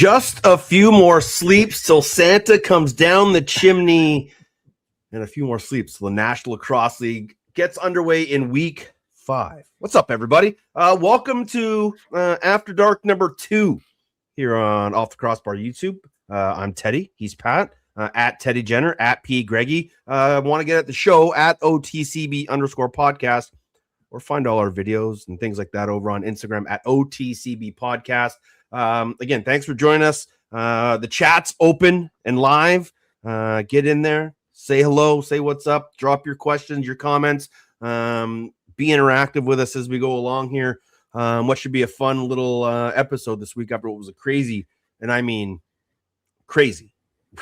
Just a few more sleeps till Santa comes down the chimney, and a few more sleeps till the National Lacrosse League gets underway in week 5. What's up, everybody? Welcome to After Dark number 2 here on Off the Crossbar YouTube. I'm Teddy. He's Pat. At Teddy Jenner, at P. Gregoire. Want to get at the show at OTCB_podcast, or find all our videos and things like that over on Instagram at OTCB Podcast. Again, thanks for joining us. The chat's open and live. Get in there, say hello, say what's up, drop your questions, your comments. Be interactive with us as we go along here. What should be a fun little episode this week after what was a crazy, and I mean crazy,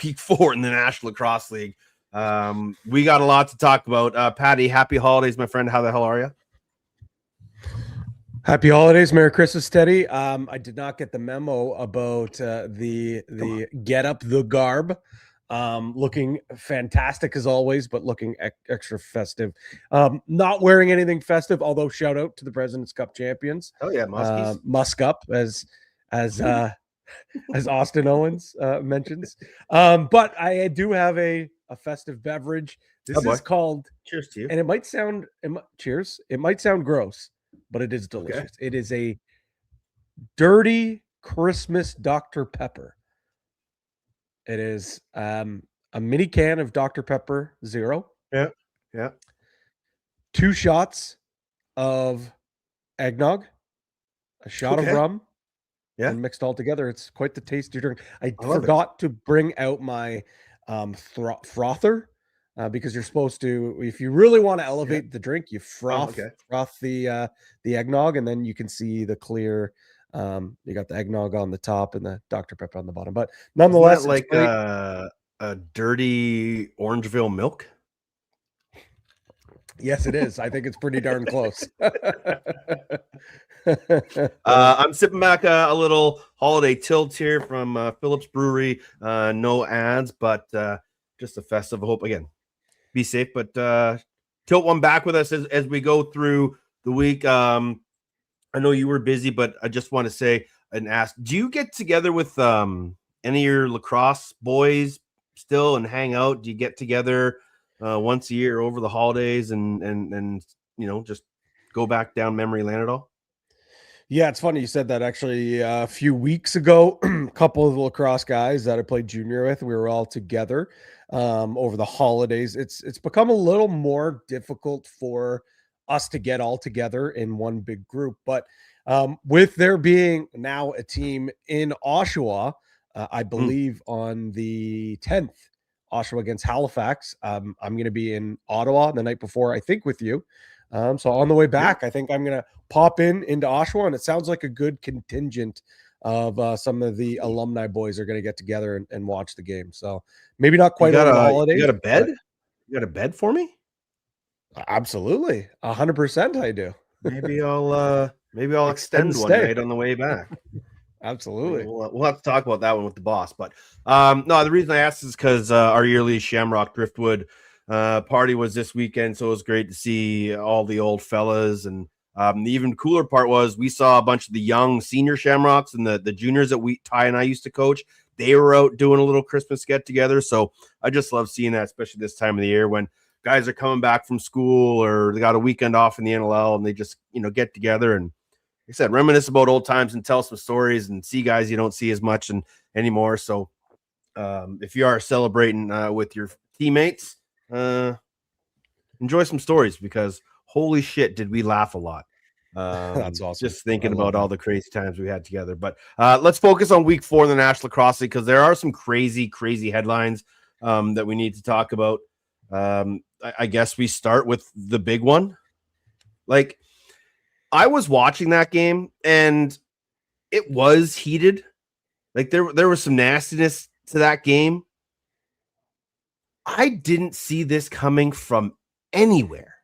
week 4 in the National Lacrosse League. We got a lot to talk about. Patty, happy holidays, my friend. How the hell are you? Happy holidays, Merry Christmas, Teddy. I did not get the memo about the get up the garb. Looking fantastic as always, but looking extra festive. Not wearing anything festive, although shout out to the President's Cup champions. Oh yeah, Musk up as Austin Owens mentions. But I do have a festive beverage. This is called Cheers to you. And it might sound cheers. It might sound gross, but it is delicious. Okay. It is a dirty Christmas Dr. Pepper. It is a mini can of Dr. Pepper Zero. Yeah. 2 shots of eggnog, a shot of rum, and mixed all together. It's quite the tasty drink. I forgot to bring out my frother. Because you're supposed to, if you really want to elevate the drink, you froth the eggnog, and then you can see the clear. You got the eggnog on the top and the Dr. Pepper on the bottom. But nonetheless, like a dirty Orangeville milk. Yes, it is. I think it's pretty darn close. I'm sipping back a little holiday tilt here from Phillips Brewery. No ads, but just a festive hope again. Be safe, but tilt one back with us as we go through the week. I know you were busy, but I just want to say and ask, do you get together with any of your lacrosse boys still and hang out? Do you get together once a year over the holidays and you know, just go back down memory lane at all? Yeah, it's funny you said that. Actually, a few weeks ago, a couple of the lacrosse guys that I played junior with, we were all together over the holidays. It's become a little more difficult for us to get all together in one big group. But with there being now a team in Oshawa, I believe on the 10th, Oshawa against Halifax. I'm going to be in Ottawa the night before, I think, with you. So on the way back, I think I'm going to pop into Oshawa, and it sounds like a good contingent of some of the alumni boys are going to get together and watch the game. So maybe not quite on the holidays. You got a bed? You got a bed for me? Absolutely. 100% I do. Maybe I'll extend one night on the way back. Absolutely. We'll have to talk about that one with the boss. But no, the reason I asked is because our yearly Shamrock Driftwood party was this weekend, so it was great to see all the old fellas. And the even cooler part was we saw a bunch of the young senior Shamrocks and the juniors that Ty and I used to coach. They were out doing a little Christmas get together. So I just love seeing that, especially this time of the year when guys are coming back from school or they got a weekend off in the NLL and they just, you know, get together and, like I said, reminisce about old times and tell some stories and see guys you don't see as much anymore. So if you are celebrating with your teammates, enjoy some stories because holy shit, did we laugh a lot. That's awesome. Just thinking about all the crazy times we had together. But let's focus on week 4 in the National Lacrosse League because there are some crazy headlines that we need to talk about. I guess we start with the big one. Like, I was watching that game and it was heated. Like there was some nastiness to that game. I didn't see this coming from anywhere.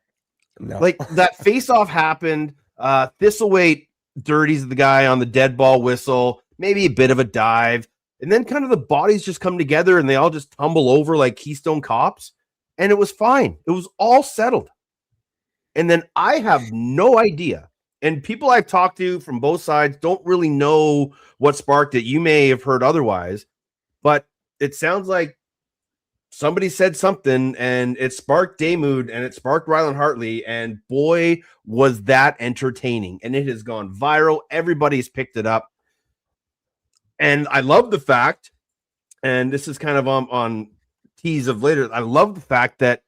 No. Like that face-off happened. Thistlethwaite dirties the guy on the dead ball whistle, maybe a bit of a dive, and then kind of the bodies just come together and they all just tumble over like Keystone Cops, and it was fine. It was all settled. And then I have no idea And people I've talked to from both sides don't really know what sparked it. You may have heard otherwise, but it sounds like somebody said something and it sparked Daymud and it sparked Ryland Hartley. And boy, was that entertaining. And it has gone viral. Everybody's picked it up. And I love the fact, and this is kind of on tease of later, I love the fact that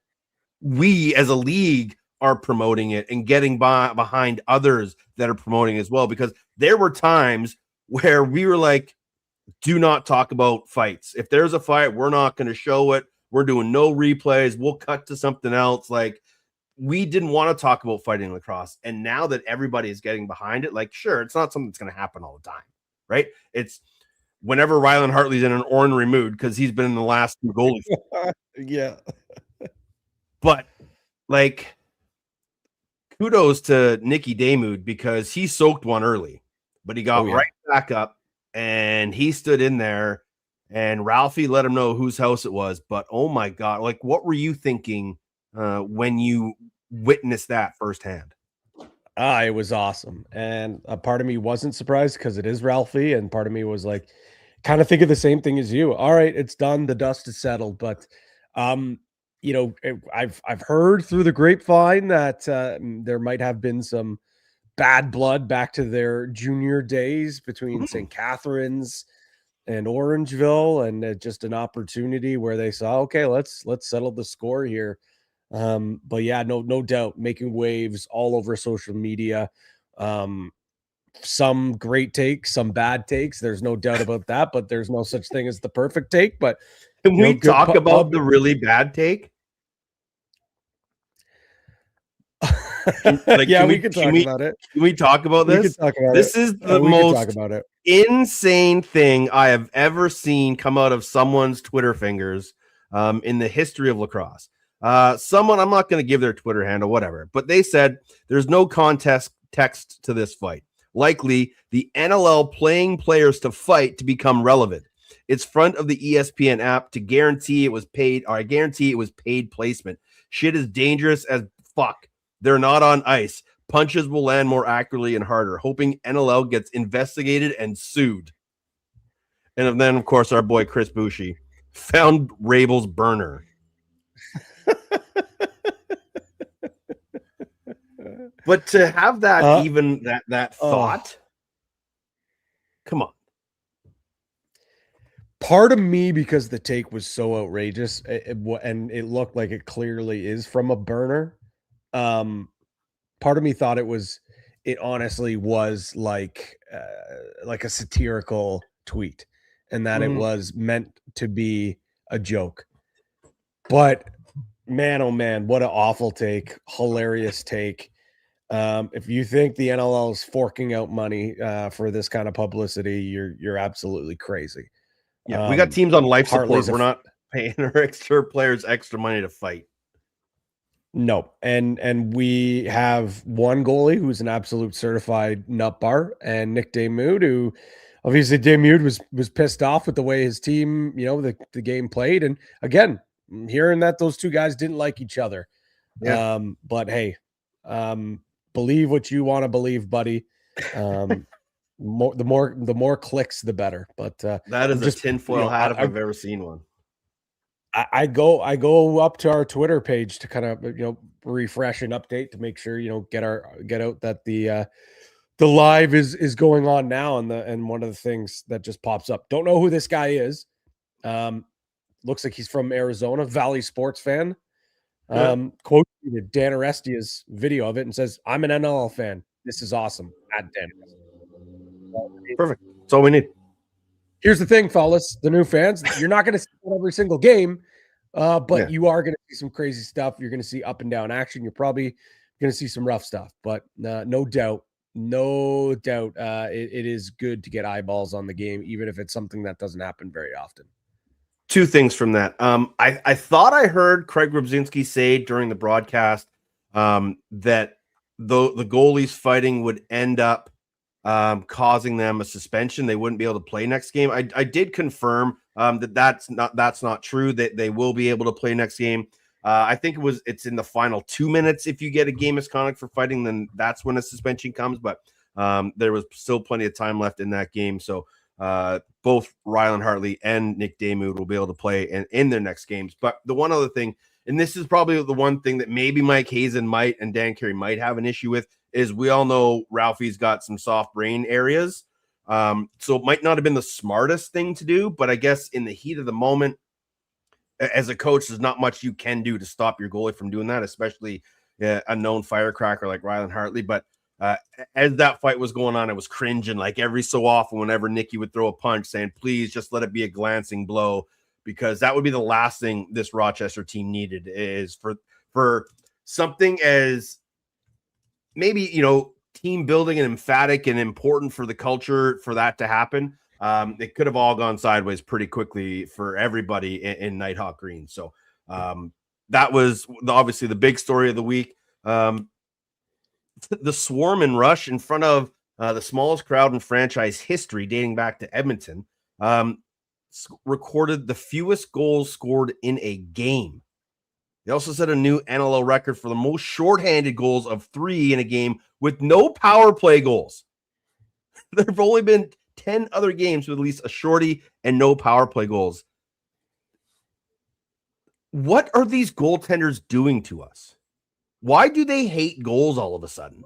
we as a league are promoting it and getting behind others that are promoting as well, because there were times where we were like, do not talk about fights. If there's a fight, we're not going to show it. We're doing no replays. We'll cut to something else. Like, we didn't want to talk about fighting lacrosse. And now that everybody is getting behind it, like, sure, it's not something that's going to happen all the time, right? It's whenever Ryland Hartley's in an ornery mood because he's been in the last two goalies. Yeah. But, like, kudos to Nicky Daymud because he soaked one early, but he got right back up and he stood in there and Ralphie let him know whose house it was. But oh my God, like, what were you thinking when you witnessed that firsthand? It was awesome. And a part of me wasn't surprised because it is Ralphie. And part of me was like, kind of think of the same thing as you. All right, it's done. The dust is settled. But, you know, I've heard through the grapevine that there might have been some bad blood back to their junior days between St. Catharines and Orangeville, and just an opportunity where they saw, okay, let's settle the score here. But yeah, no doubt, making waves all over social media. Some great takes, some bad takes. There's no doubt about that, but there's no such thing as the perfect take. But can we talk about the really bad take? Like, yeah, we can talk about it. Can we talk about this? We can talk about this it. Is the most insane thing I have ever seen come out of someone's Twitter fingers in the history of lacrosse. Someone, I'm not going to give their Twitter handle, whatever, but they said there's no contest text to this fight. Likely the NLL playing players to fight to become relevant. It's front of the ESPN app to guarantee it was paid, or I guarantee it was paid placement. Shit is dangerous as fuck. They're not on ice. Punches will land more accurately and harder, hoping NLL gets investigated and sued. And then, of course, our boy Chris Bushi found Rabel's burner. But to have that that thought, come on. Part of me, because the take was so outrageous, and it looked like it clearly is from a burner. Part of me thought it honestly was like a satirical tweet, and that it was meant to be a joke. But man, oh man, what an awful take. Hilarious take. If you think the NLL is forking out money for this kind of publicity, you're absolutely crazy. Yeah, we got teams on life support. We're not paying our extra players extra money to fight. No, and we have one goalie who's an absolute certified nut bar, and Nick Daymud, who obviously Daymud was pissed off with the way his team, the game played. And again, hearing that those two guys didn't like each other. Yeah. But hey, believe what you want to believe, buddy. The more clicks, the better. But that is a tinfoil hat if I've ever seen one. I go up to our Twitter page to kind of refresh and update to make sure get out that the live is going on now, and one of the things that just pops up, don't know who this guy is. Looks like he's from Arizona, Valley sports fan. Quote Dan Arestia's video of it and says, "I'm an NLL fan. This is awesome." At Dan. Perfect. That's all we need. Here's the thing, fellas, the new fans, you're not going to see every single game, but you are going to see some crazy stuff. You're going to see up and down action. You're probably going to see some rough stuff, but no doubt, it is good to get eyeballs on the game, even if it's something that doesn't happen very often. Two things from that. I thought I heard Craig Rubzinski say during the broadcast that the goalies fighting would end up causing them a suspension. They wouldn't be able to play next game. I did confirm that's not true, that they will be able to play next game. I think it's in the final 2 minutes. If you get a game misconduct for fighting, then that's when a suspension comes. But there was still plenty of time left in that game. So both Rylan Hartley and Nick Damoud will be able to play in their next games. But the one other thing, and this is probably the one thing that maybe Mike Hazen might and Dan Carey might have an issue with, is we all know Ralphie's got some soft brain areas. So it might not have been the smartest thing to do, but I guess in the heat of the moment, as a coach, there's not much you can do to stop your goalie from doing that, especially a known firecracker like Rylan Hartley. But as that fight was going on, I was cringing like every so often whenever Nicky would throw a punch, saying, please just let it be a glancing blow, because that would be the last thing this Rochester team needed, is for something as maybe, team building and emphatic and important for the culture, for that to happen. It could have all gone sideways pretty quickly for everybody in Nighthawk Green. So that was obviously the big story of the week. The swarm and rush in front of the smallest crowd in franchise history, dating back to Edmonton, recorded the fewest goals scored in a game. They also set a new NLL record for the most shorthanded goals of 3 in a game with no power play goals. There have only been 10 other games with at least a shorty and no power play goals. What are these goaltenders doing to us? Why do they hate goals all of a sudden?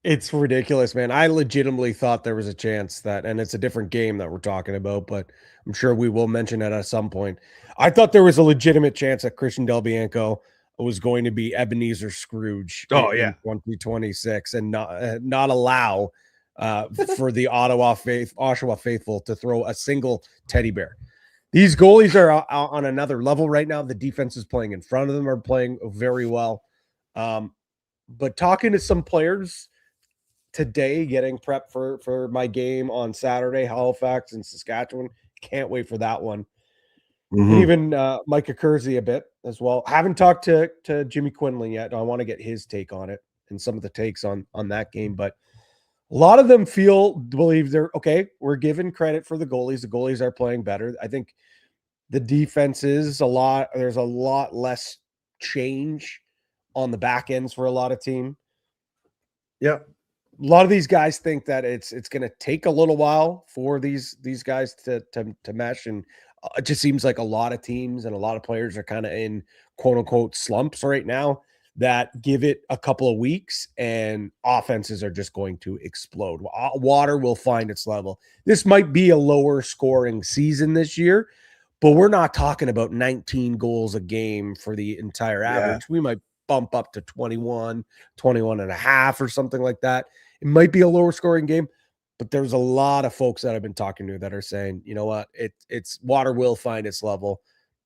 It's ridiculous, man. I legitimately thought there was a chance that, and it's a different game that we're talking about, but I'm sure we will mention it at some point. I thought there was a legitimate chance that Christian Del Bianco was going to be Ebenezer Scrooge in 2026 and not allow for the Oshawa faithful to throw a single teddy bear. These goalies are on another level right now. The defense is playing in front of them, are playing very well. But talking to some players today, getting prepped for my game on Saturday, Halifax and Saskatchewan. Can't wait for that one. Mm-hmm. Even Micah Kersey a bit as well. Haven't talked to Jimmy Quinlan yet. I want to get his take on it and some of the takes on that game. But a lot of them believe they're okay. We're giving credit for the goalies. The goalies are playing better. I think the defense is there's a lot less change on the back ends for a lot of team. Yeah. A lot of these guys think that it's going to take a little while for these guys to mesh, and it just seems like a lot of teams and a lot of players are kind of in quote unquote slumps right now that give it a couple of weeks and offenses are just going to explode. Water will find its level. This might be a lower scoring season this year, but we're not talking about 19 goals a game for the entire average. We might bump up to 21 and a half or something like that. It might be a lower scoring game, but there's a lot of folks that I've been talking to that are saying, you know what, it's water will find its level.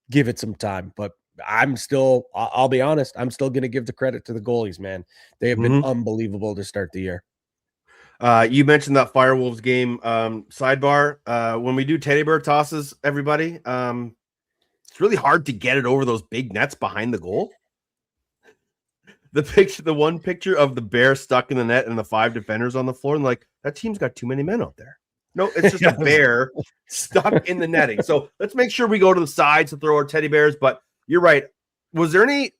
Give it some time. But I'll be honest, I'm still going to give the credit to the goalies, man. They have been unbelievable to start the year. You mentioned that Firewolves game. Sidebar, when we do teddy bear tosses, everybody, it's really hard to get it over those big nets behind the goal. The one picture of the bear stuck in the net and the 5 defenders on the floor, and like, that team's got too many men out there. No, it's just a bear stuck in the netting. So let's make sure we go to the sides to throw our teddy bears. But you're right. Was there any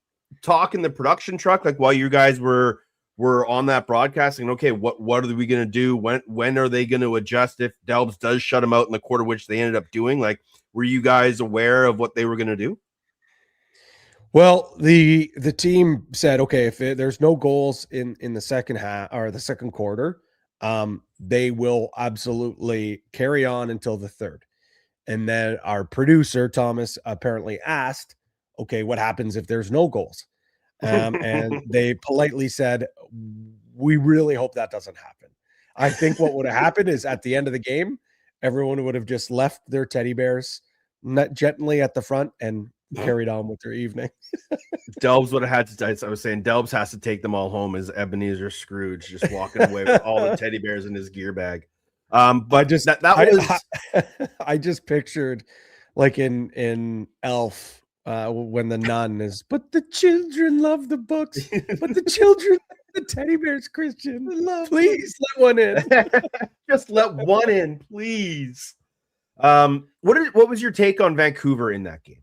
talk in the production truck, like while you guys were on that broadcasting? Okay, what are we going to do? When are they going to adjust if Delbs does shut them out in the quarter, which they ended up doing? Like, were you guys aware of what they were going to do? Well, the team said, okay, if there's no goals in the second half or the second quarter, they will absolutely carry on until the third. And then our producer, Thomas, apparently asked, okay, what happens if there's no goals? And they politely said, we really hope that doesn't happen. I think what would have happened is at the end of the game, everyone would have just left their teddy bears gently at the front and carried on with their evening. Delbs would have had to. I was saying Delbs has to take them all home as Ebenezer Scrooge, just walking away with all the teddy bears in his gear bag. But just I just pictured like in Elf when the nun is, but the children love the books, but the children the teddy bears, Christian. Please let one in. Just let one in, please. What was your take on Vancouver in that game?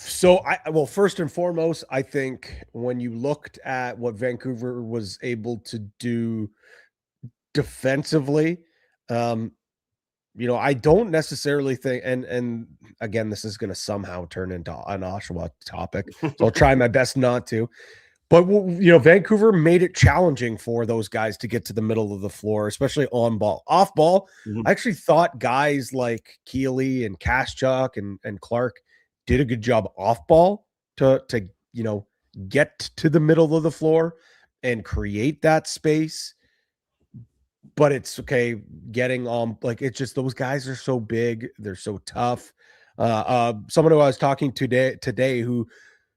So well, first and foremost, I think when you looked at what Vancouver was able to do defensively, um, I don't necessarily think, and again, this is going to somehow turn into an Oshawa topic, so I'll try my best not to. But Vancouver made it challenging for those guys to get to the middle of the floor, especially on ball. Off ball, I actually thought guys like Keeley and Kaschuk and Clark did a good job off ball to get to the middle of the floor and create that space. But it's okay getting on, like, it's just those guys are so big, they're so tough. Someone who I was talking today who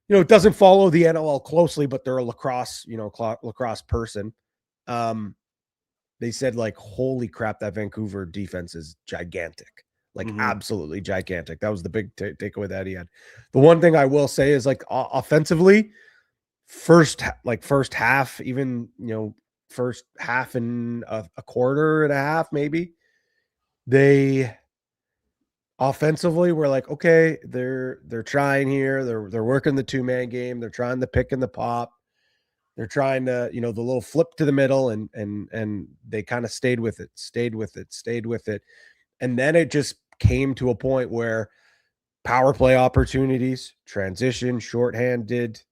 doesn't follow the NLL closely, but they're a lacrosse person. They said, like, holy crap, that Vancouver defense is gigantic, like absolutely gigantic. That was the big takeaway that he had. The one thing I will say is, like, offensively, first half, even first half and a quarter and a half, maybe they offensively were like, okay, they're trying here. They're working the 2-man game. They're trying the pick and the pop. They're trying to, the little flip to the middle, and they kind of stayed with it. And then it just came to a point where power play opportunities, transition, shorthanded,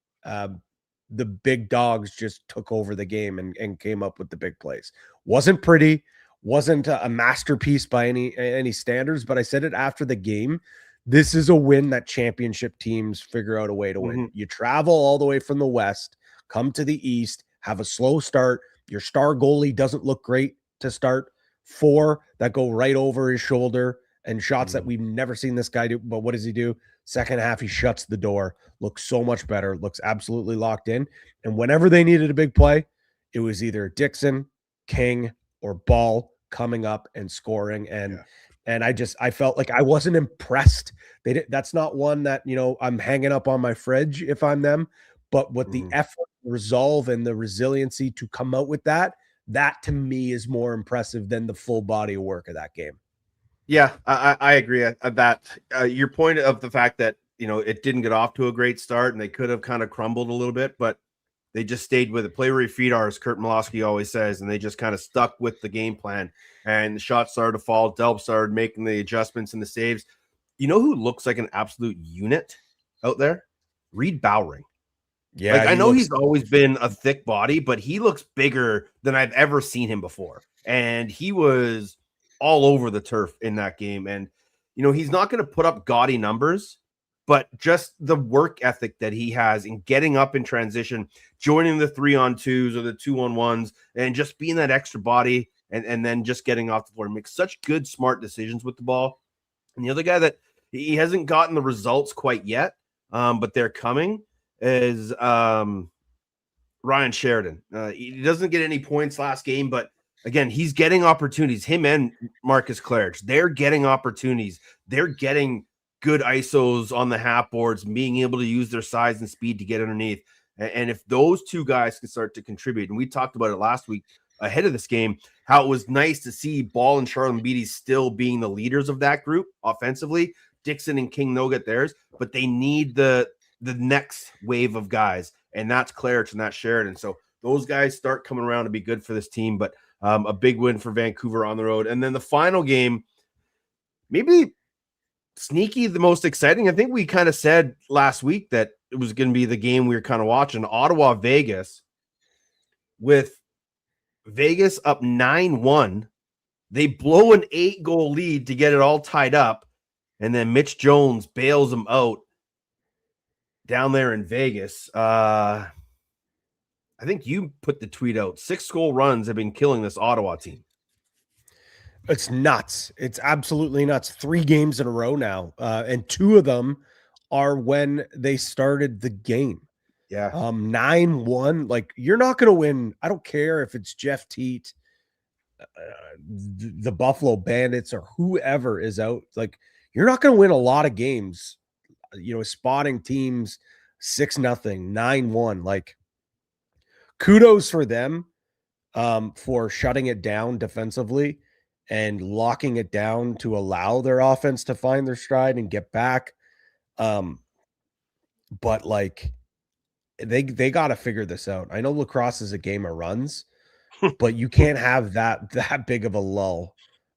the big dogs just took over the game and came up with the big plays. Wasn't pretty, wasn't a masterpiece by any standards, but I said it after the game. This is a win that championship teams figure out a way to win. You travel all the way from the West, come to the East, have a slow start. Your star goalie doesn't look great to start. 4 that go right over his shoulder and shots that we've never seen this guy do. But what does he do? Second half, he shuts the door, looks so much better, looks absolutely locked in. And whenever they needed a big play, it was either Dixon, King, or Ball coming up and scoring. And I felt like I wasn't impressed. That's not one that, I'm hanging up on my fridge if I'm them, but with the effort, resolve, and the resiliency to come out with that to me is more impressive than the full body of work of that game. Yeah, I agree that your point of the fact that, it didn't get off to a great start and they could have kind of crumbled a little bit, but they just stayed with it. Play where your feet are, as Kurt Milosky always says, and they just kind of stuck with the game plan. And the shots started to fall. Delp started making the adjustments and the saves. You know who looks like an absolute unit out there? Reed Bowring. Yeah, like I know he's always been a thick body, but he looks bigger than I've ever seen him before. And he was all over the turf in that game. And, he's not going to put up gaudy numbers, but just the work ethic that he has in getting up in transition, joining the 3-on-2s or the 2-on-1s, and just being that extra body and then just getting off the floor, makes such good, smart decisions with the ball. And the other guy that he hasn't gotten the results quite yet, but they're coming, is Ryan Sheridan. He doesn't get any points last game, but again, he's getting opportunities. Him and Marcus Claridge, they're getting opportunities. They're getting good ISOs on the half boards, being able to use their size and speed to get underneath. And if those two guys can start to contribute, and we talked about it last week ahead of this game, how it was nice to see Ball and Charlie Beatty still being the leaders of that group offensively. Dixon and King no get theirs, but they need the next wave of guys, and that's Claridge and that's Sheridan. So those guys start coming around to be good for this team, but a big win for Vancouver on the road. And then the final game, maybe sneaky, the most exciting. I think we kind of said last week that it was going to be the game we were kind of watching. Ottawa, Vegas, with Vegas up 9-1. They blow an 8-goal lead to get it all tied up. And then Mitch Jones bails them out down there in Vegas. I think you put the tweet out. 6-goal runs have been killing this Ottawa team. It's nuts. It's absolutely nuts. 3 games in a row now. And 2 of them are when they started the game. Yeah. 9-1. Like, you're not going to win. I don't care if it's Jeff Teat, the Buffalo Bandits, or whoever is out. Like, you're not going to win a lot of games, spotting teams 6-0, 9-1. Like, kudos for them for shutting it down defensively and locking it down to allow their offense to find their stride and get back. but like they got to figure this out. I know lacrosse is a game of runs, but you can't have that big of a lull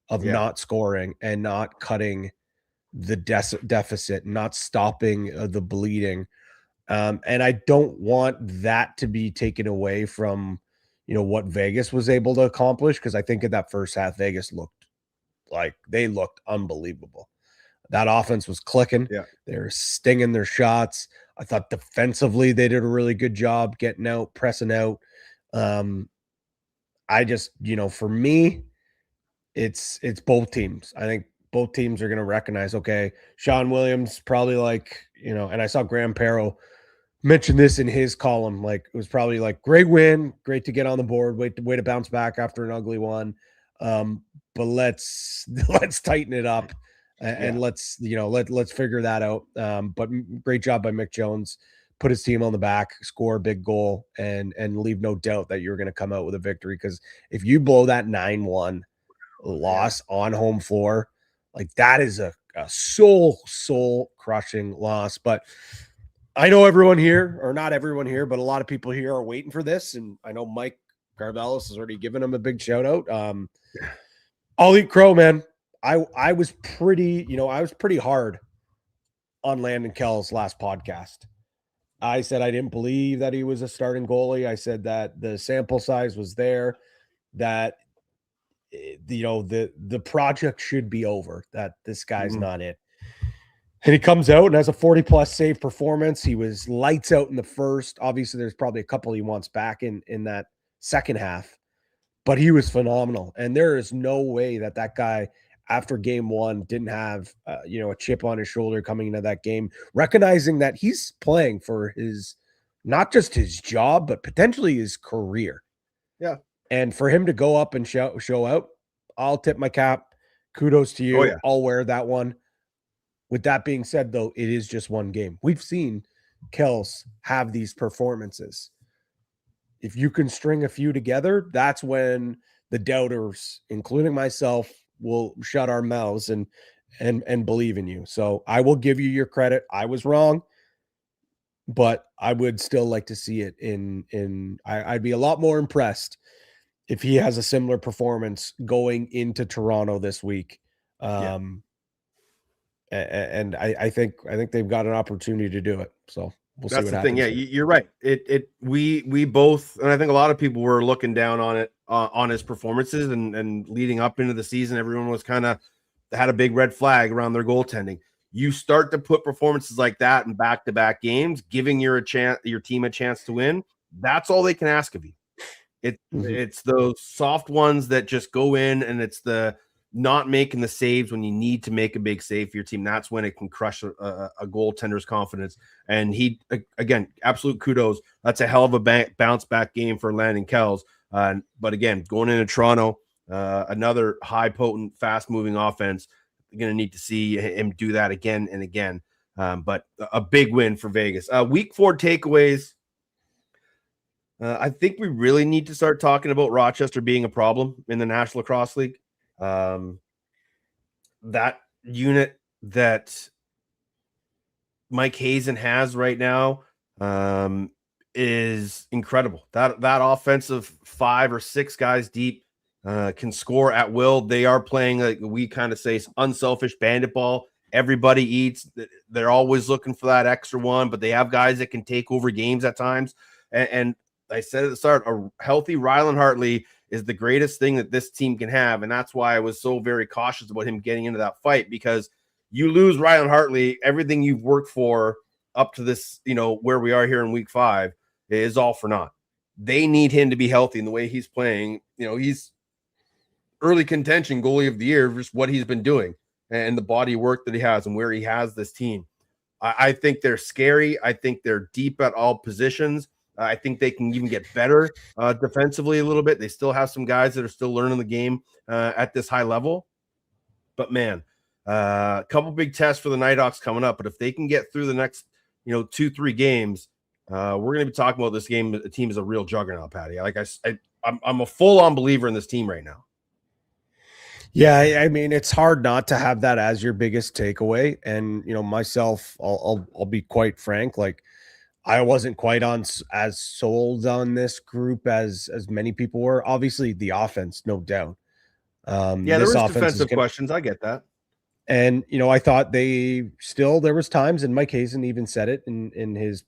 of not scoring and not cutting the deficit, not stopping the bleeding. And I don't want that to be taken away from, what Vegas was able to accomplish. Cause I think in that first half, Vegas looked unbelievable. That offense was clicking. Yeah. They're stinging their shots. I thought defensively, they did a really good job getting out, pressing out. I just, for me, it's both teams. I think both teams are going to recognize, okay, Sean Williams probably and I saw Graham Parrow mention this in his column. Like, it was probably like, great win, great to get on the board, way to bounce back after an ugly one. But let's tighten it up and let's figure that out. But great job by Mick Jones, put his team on the back, score a big goal, and leave no doubt that you're going to come out with a victory. Because if you blow that 9-1 loss on home floor, like that is a soul crushing loss. But I know everyone here, or not everyone here, but a lot of people here are waiting for this. And I know Mike Carvelis has already given him a big shout out. I'll eat crow, man. I was pretty hard on Landon Kells last podcast. I said I didn't believe that he was a starting goalie. I said that the sample size was there, that the project should be over, that this guy's not it. And he comes out and has a 40+ save performance. He was lights out in the first. Obviously, there's probably a couple he wants back in that second half, but he was phenomenal. And there is no way that guy, after game one, didn't have a chip on his shoulder coming into that game, recognizing that he's playing for his, not just his job, but potentially his career. Yeah. And for him to go up and show out, I'll tip my cap. Kudos to you. Oh, yeah. I'll wear that one. With that being said, though, it is just one game. We've seen Kells have these performances. If you can string a few together, that's when the doubters, including myself, will shut our mouths and believe in you. So I will give you your credit. I was wrong, but I would still like to see it I'd be a lot more impressed if he has a similar performance going into Toronto this week. And I think they've got an opportunity to do it. So we'll see what happens. That's the thing. Yeah, you're right. We both, and I think a lot of people were looking down on it, on his performances and leading up into the season. Everyone was kind of had a big red flag around their goaltending. You start to put performances like that in back-to-back games, giving your team a chance to win. That's all they can ask of you. It's those soft ones that just go in, and it's the not making the saves when you need to make a big save for your team. That's when it can crush a goaltender's confidence. And he, again, absolute kudos. That's a hell of a bounce back game for Landon Kells. But again, going into Toronto, another high potent, fast moving offense. You're going to need to see him do that again and again. But a big win for Vegas. Week 4 takeaways. I think we really need to start talking about Rochester being a problem in the National Lacrosse League. That unit that Mike Hazen has right now is incredible. That offensive 5 or 6 guys deep can score at will. They are playing, like we kind of say, unselfish bandit ball. Everybody eats. They're always looking for that extra one, but they have guys that can take over games at times. And I said at the start, a healthy Ryland Hartley is the greatest thing that this team can have. And that's why I was so very cautious about him getting into that fight, because you lose Ryland Hartley, everything you've worked for up to this, where we are here in week 5 is all for naught. They need him to be healthy, and the way he's playing, he's early contention goalie of the year, just what he's been doing and the body of work that he has and where he has this team. I think they're scary. I think they're deep at all positions. I think they can even get better defensively a little bit. They still have some guys that are still learning the game at this high level. But, man, a couple big tests for the Nighthawks coming up. But if they can get through the next, 2-3 games, we're going to be talking about this game. The team is a real juggernaut, Patty. I'm a full-on believer in this team right now. Yeah, I mean, it's hard not to have that as your biggest takeaway. And myself, I'll be quite frank. Like, I wasn't quite as sold on this group as many people were. Obviously, the offense, no doubt. Yeah, there This was offense is defensive going to, questions. I get that. and I thought there was times, and Mike Hazen even said it in his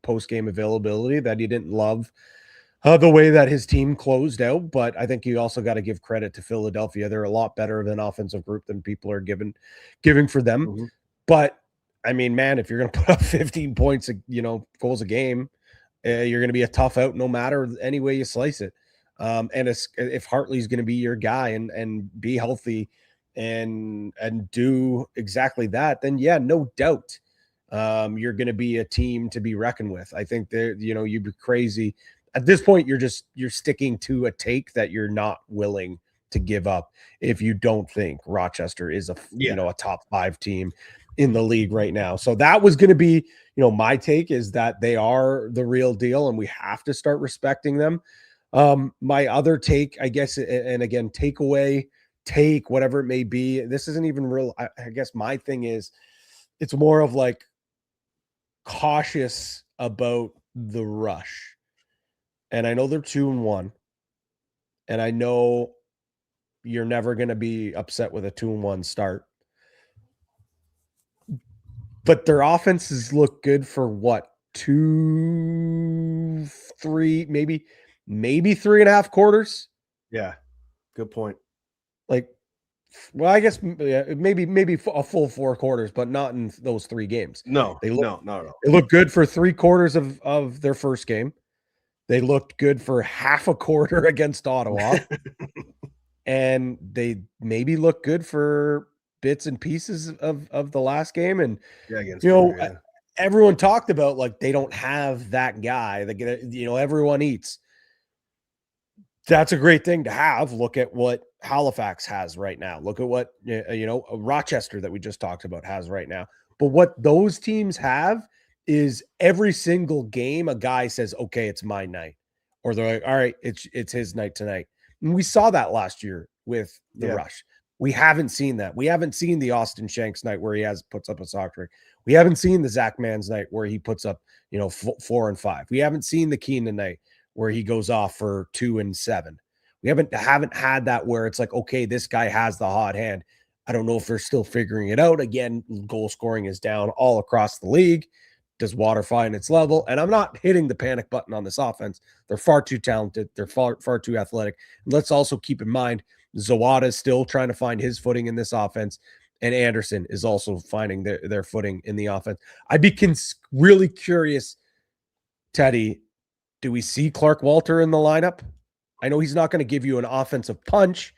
post game availability, that he didn't love the way that his team closed out. But I think you also got to give credit to Philadelphia. They're a lot better of an offensive group than people are giving for them. Mm-hmm. But I mean, man, if you're going to put up 15 points, goals a game, you're going to be a tough out no matter any way you slice it. And if Hartley's going to be your guy and be healthy and do exactly that, then yeah, no doubt, you're going to be a team to be reckoned with. I think that you'd be crazy at this point. You're sticking to a take that you're not willing to give up if you don't think Rochester is a top 5 team in the league right now. So that was going to be, my take, is that they are the real deal and we have to start respecting them. My other take, I guess, and again, take whatever it may be. This isn't even real. I guess my thing is, it's more of like cautious about the Rush. And I know they're 2-1. And I know you're never going to be upset with a 2-1 start. But their offenses look good for what? 2, 3, maybe 3.5 quarters. Yeah, good point. Like, well, I guess maybe a full 4 quarters, but not in those 3 games. No. They look good for 3 quarters of their first game. They looked good for half a quarter against Ottawa. And they maybe look good for bits and pieces of the last game. And, everyone talked about, like, they don't have that guy that, everyone eats. That's a great thing to have. Look at what Halifax has right now. Look at what, Rochester that we just talked about has right now. But what those teams have is every single game, a guy says, okay, it's my night. Or they're like, all right, it's his night tonight. And we saw that last year with the Rush. We haven't seen that. We haven't seen the Austin Shanks night where he puts up a sock trick. We haven't seen the Zach Mann's night where he puts up, 4 and 5. We haven't seen the Keenan night where he goes off for 2 and 7. We haven't had that where it's like, okay, this guy has the hot hand. I don't know if they're still figuring it out. Again, goal scoring is down all across the league. Does water find its level? And I'm not hitting the panic button on this offense. They're far too talented. They're far too athletic. And let's also keep in mind, Zawada is still trying to find his footing in this offense, and Anderson is also finding their footing in the offense. I'd be really curious, Teddy, do we see Clark Walter in the lineup? I know he's not going to give you an offensive punch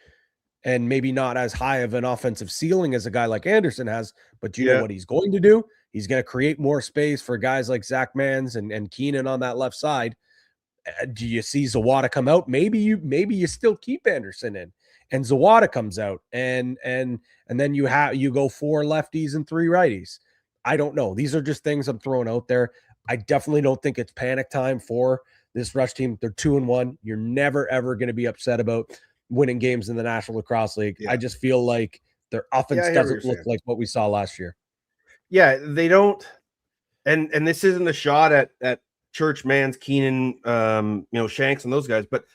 and maybe not as high of an offensive ceiling as a guy like Anderson has, but do you know what he's going to do? He's going to create more space for guys like Zach Mann's and Keenan on that left side. Do you see Zawada come out? Maybe you still keep Anderson in, and Zawada comes out, and then you go 4 lefties and 3 righties. I don't know. These are just things I'm throwing out there. I definitely don't think it's panic time for this Rush team. They're 2-1. You're never ever going to be upset about winning games in the National Lacrosse League. I just feel like their offense doesn't look like what we saw last year. Yeah, they don't. And this isn't a shot at Church, Mans, Keenan, Shanks and those guys, but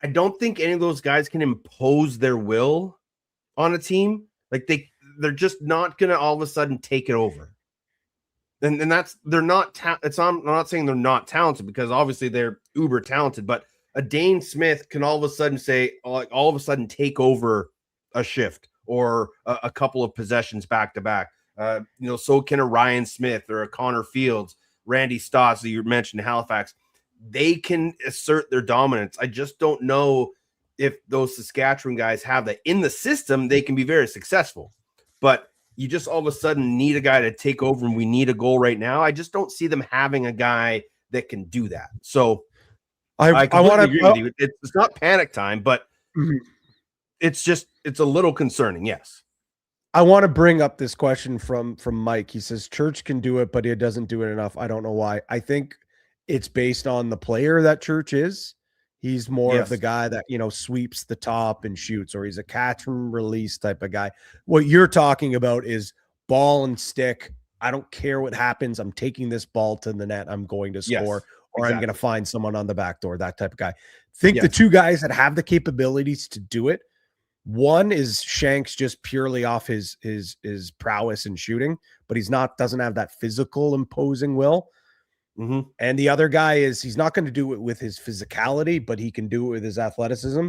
I don't think any of those guys can impose their will on a team. Like they're just not going to all of a sudden take it over. And they're not. I'm not saying they're not talented, because obviously they're uber talented, but a Dane Smith can all of a sudden take over a shift or a couple of possessions back to back. So can a Ryan Smith or a Connor Fields, Randy Stotts that you mentioned, Halifax. They can assert their dominance. I just don't know if those Saskatchewan guys have that in the system. They can be very successful, but you just all of a sudden need a guy to take over, and we need a goal right now. I just don't see them having a guy that can do that. So I want to agree with you. It's not panic time, but it's a little concerning. Yes. I want to bring up this question from Mike. He says Church can do it, but he doesn't do it enough. I don't know why. I think it's based on the player that Church is. He's more of the Yes. guy that, sweeps the top and shoots, or he's a catch and release type of guy. What you're talking about is ball and stick. I don't care what happens. I'm taking this ball to the net. I'm going to score, Yes. or I'm going to Exactly. find someone on the back door, that type of guy. Think the Yes. two guys that have the capabilities to do it. One is Shanks, just purely off his prowess in shooting, but doesn't have that physical imposing will. Mm-hmm. And the other guy he's not going to do it with his physicality, but he can do it with his athleticism,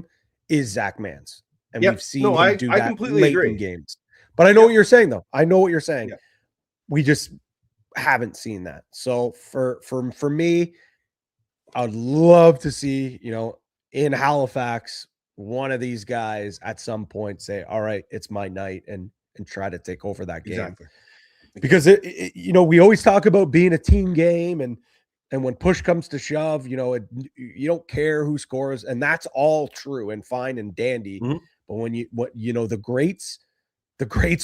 is Zach Mans. And Yep. we've seen No, him do I that completely late agree. in games. But I know what you're saying, though. I know what you're saying. Yeah. We just haven't seen that. So for me, I'd love to see, in Halifax, one of these guys at some point say, all right, it's my night, and try to take over that game. Exactly. Because we always talk about being a team game, and when push comes to shove, you don't care who scores, and that's all true and fine and dandy. Mm-hmm. But when the greats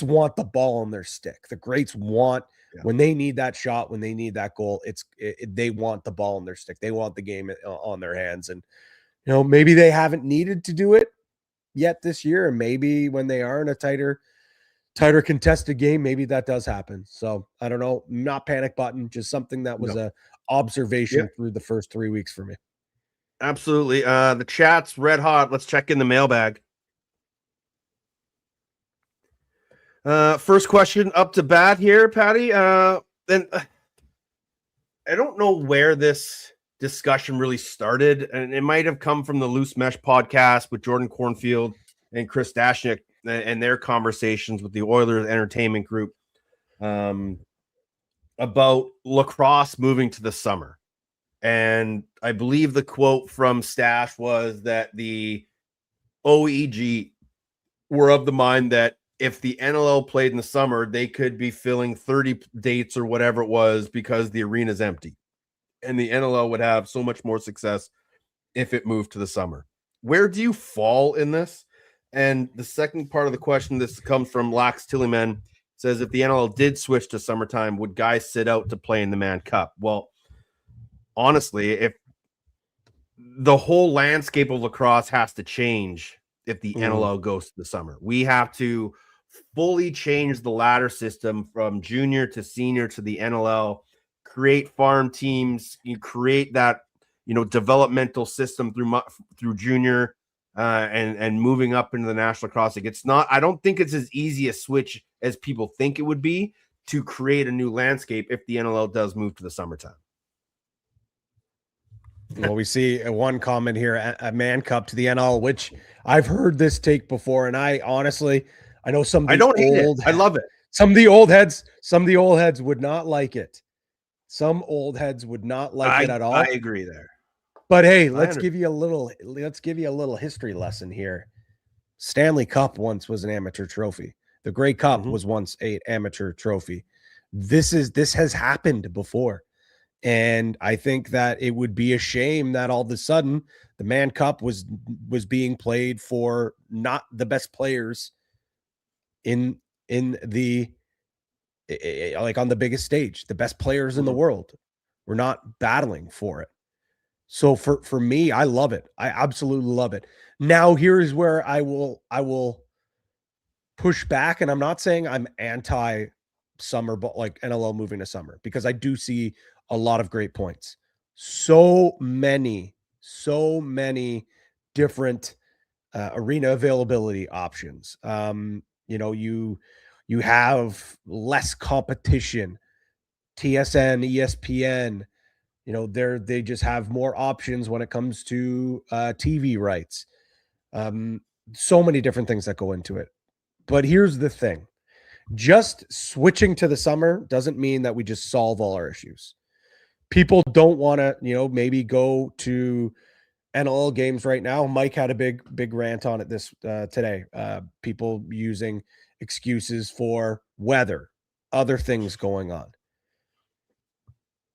want the ball on their stick. The greats want, when they need that shot, when they need that goal, they want the ball on their stick. They want the game on their hands. And, maybe they haven't needed to do it yet this year. And maybe when they are in a tighter contested game, maybe that does happen. So I don't know, not panic button, just something that was a observation through the first 3 weeks for me. Absolutely. The chat's red hot. Let's check in the mailbag. First question up to bat here, Patty. Then I don't know where this discussion really started, and it might have come from the Loose Mesh podcast with Jordan Cornfield and Chris Dashnick and their conversations with the Oilers Entertainment Group about lacrosse moving to the summer. And I believe the quote from Stash was that the OEG were of the mind that if the NLL played in the summer, they could be filling 30 dates or whatever it was because the arena's empty. And the NLL would have so much more success if it moved to the summer. Where do you fall in this? And the second part of the question, this comes from Lax Tillyman, says, if the NLL did switch to summertime, would guys sit out to play in the Man Cup? Well, honestly, if the whole landscape of lacrosse has to change if the NLL goes to the summer, we have to fully change the ladder system from junior to senior to the NLL, create farm teams, you create that, developmental system through junior and moving up into the National Lacrosse League. I don't think it's as easy a switch as people think it would be to create a new landscape if the NLL does move to the summertime. Well, we see one comment here, a Man Cup to the NL, which I've heard this take before, and I honestly, I know some of the I love it. Some of the old heads would not like it. Some old heads would not like it at all. I agree there. But hey, let's give you a little history lesson here. Stanley Cup once was an amateur trophy. The Grey Cup was once an amateur trophy. This has happened before. And I think that it would be a shame that all of a sudden the Man Cup was being played for not the best players in the like on the biggest stage. The best players in the world were not battling for it. So for me, I love it. I absolutely love it. Now here is where I will push back, and I'm not saying I'm anti summer, but like NLL moving to summer, because I do see a lot of great points. So many different arena availability options. You have less competition. TSN, ESPN, they just have more options when it comes to TV rights. So many different things that go into it. But here's the thing. Just switching to the summer doesn't mean that we just solve all our issues. People don't want to, maybe go to NLL games right now. Mike had a big rant on it this today. People using excuses for weather, other things going on.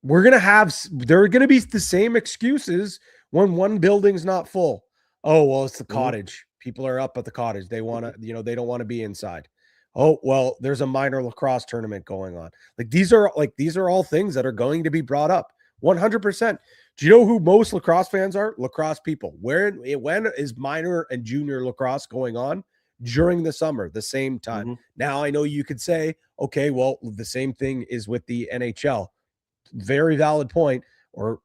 There are going to be the same excuses when one building's not full. Oh, well, it's the cottage. People are up at the cottage. They want to, they don't want to be inside. Oh, well, there's a minor lacrosse tournament going on. These are all things that are going to be brought up. 100%. Do you know who most lacrosse fans are? Lacrosse people. When is minor and junior lacrosse going on? During the summer, the same time. Mm-hmm. Now, I know you could say, okay, well, the same thing is with the NHL. Very valid point. Or,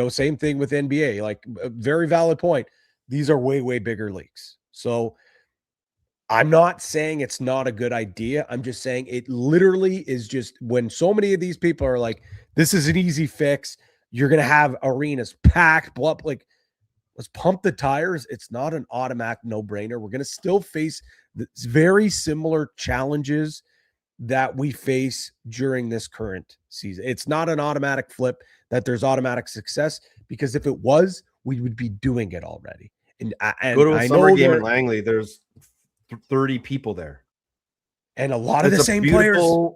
same thing with NBA. Like, a very valid point. These are way, way bigger leagues. So I'm not saying it's not a good idea. I'm just saying it literally is just when so many of these people are like, this is an easy fix. You're going to have arenas packed, like, let's pump the tires. It's not an automatic no-brainer. We're going to still face very similar challenges that we face during this current season. It's not an automatic flip that there's automatic success, because if it was, we would be doing it already. And Go to a I summer know game in Langley. There's 30 people there. And a lot of the same players. A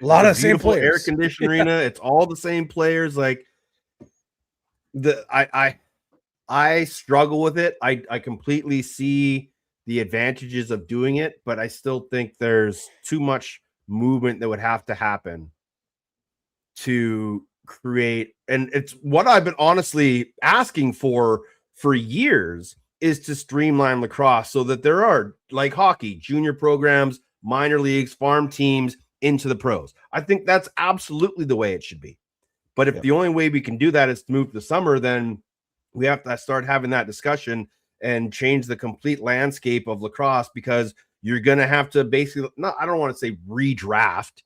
lot of the same players. Air conditioned arena. It's all the same players. Like I struggle with it. I completely see the advantages of doing it, but I still think there's too much movement that would have to happen to create. And it's what I've been honestly asking for years, is to streamline lacrosse so that there are, like hockey, junior programs, minor leagues, farm teams into the pros. I think that's absolutely the way it should be. But if the only way we can do that is to move to the summer, then we have to start having that discussion and change the complete landscape of lacrosse, because you're going to have to basically, I don't want to say redraft,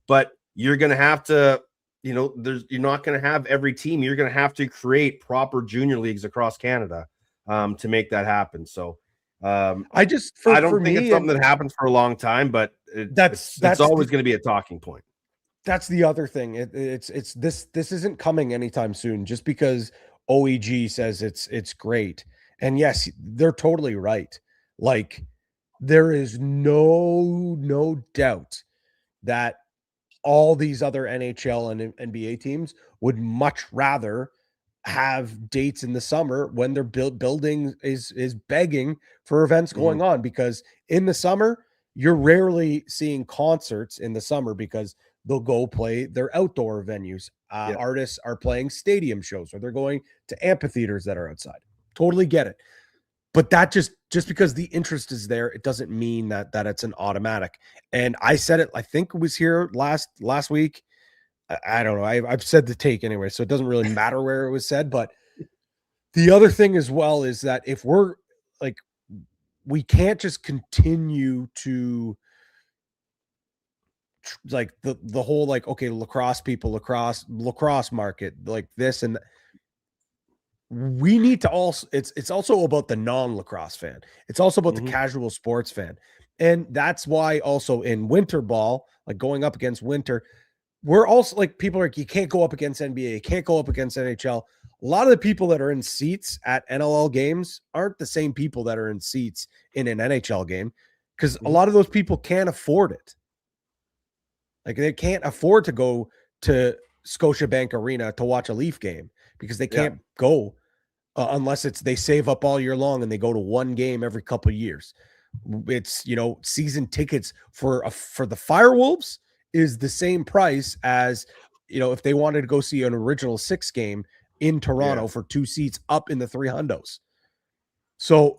but you're going to have to, you're not going to have every team. You're going to have to create proper junior leagues across Canada to make that happen. So I don't think it's something that happens for a long time, but it's always going to be a talking point. That's the other thing. It's this isn't coming anytime soon, just because OEG says it's great. And yes, they're totally right. Like, there is no doubt that all these other NHL and NBA teams would much rather have dates in the summer when their building is begging for events going on, because in the summer you're rarely seeing concerts in the summer, because they'll go play their outdoor venues. Artists are playing stadium shows, or they're going to amphitheaters that are outside. Totally get it. But that just because the interest is there, it doesn't mean that it's an automatic. And I said it, I think it was here last week. I don't know. I've said the take anyway, so it doesn't really matter where it was said. But the other thing as well is that if we're like, we can't just continue to like the whole, like, okay, lacrosse people, lacrosse market, like this and that. We need to also, it's also about the non-lacrosse fan. It's also about the casual sports fan. And that's why also in winter ball, like going up against winter, we're also like, people are like, you can't go up against NBA, you can't go up against NHL. A lot of the people that are in seats at NLL games aren't the same people that are in seats in an NHL game, because a lot of those people can't afford it. Like, they can't afford to go to Scotiabank Arena to watch a Leaf game, because they can't go unless they save up all year long and they go to one game every couple of years. It's, season tickets for the Firewolves is the same price as, if they wanted to go see an original 6 game in Toronto for 2 seats up in the 300s. So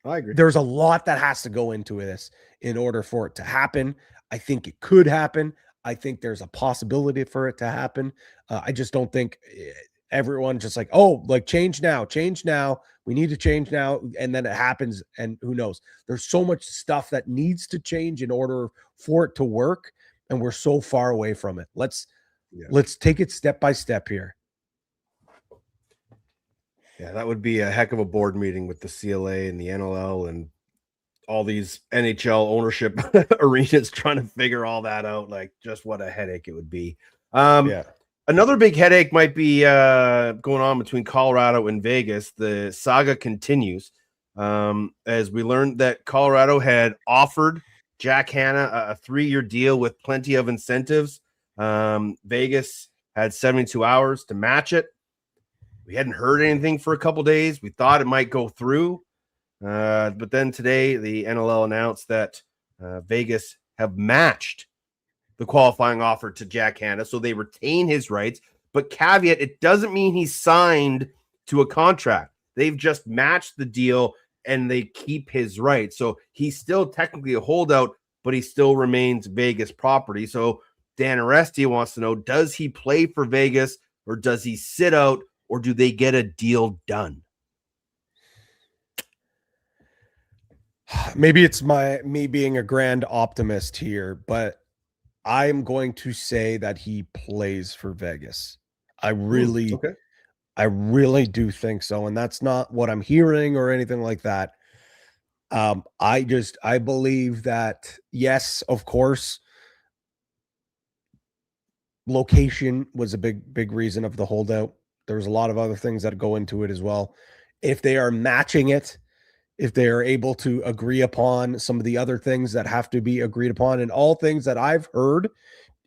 I agree. There's a lot that has to go into this in order for it to happen. I think it could happen. I think there's a possibility for it to happen. I just don't think everyone just like, oh, like change now. We need to change now. And then it happens. And who knows? There's so much stuff that needs to change in order for it to work. And we're so far away from it. Let's take it step by step here. Yeah, that would be a heck of a board meeting with the CLA and the NLL and all these NHL ownership arenas trying to figure all that out. Like, just what a headache it would be. Another big headache might be going on between Colorado and Vegas. The saga continues as we learned that Colorado had offered Jack Hanna a 3-year deal with plenty of incentives. Vegas had 72 hours to match it. We hadn't heard anything for a couple days. We thought it might go through. But then today, the NLL announced that Vegas have matched the qualifying offer to Jack Hanna, so they retain his rights, But caveat, it doesn't mean he's signed to a contract. They've just matched the deal and they keep his rights. So he's still technically a holdout, but he still remains Vegas property. So Dan Aresti wants to know, does he play for Vegas or does he sit out or do they get a deal done? Maybe it's me being a grand optimist here, but I'm going to say that he plays for Vegas. I really do think so. And that's not what I'm hearing or anything like that. I believe that, yes, of course, location was a big reason of the holdout. There's a lot of other things that go into it as well. If they are matching it, if they are able to agree upon some of the other things that have to be agreed upon, and all things that I've heard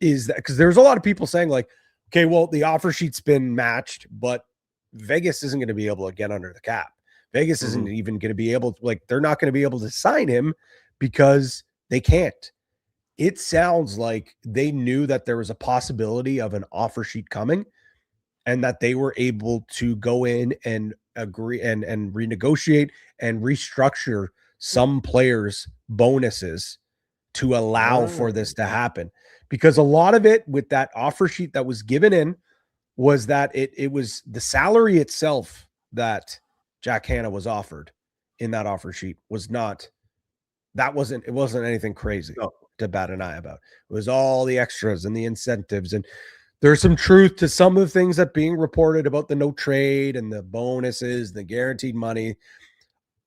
is that, because there's a lot of people saying like, okay, well, the offer sheet's been matched, but Vegas isn't going to be able to get under the cap. Vegas isn't even going to be able to, like, they're not going to be able to sign him because they can't. It sounds like they knew that there was a possibility of an offer sheet coming and that they were able to go in and agree and renegotiate and restructure some players' bonuses to allow for this to happen. Because a lot of it with that offer sheet that was given in was that it was the salary itself that Jack Hanna was offered in that offer sheet it wasn't anything crazy to bat an eye about. It was all the extras and the incentives. And there's some truth to some of the things that being reported about the no trade and the bonuses, the guaranteed money.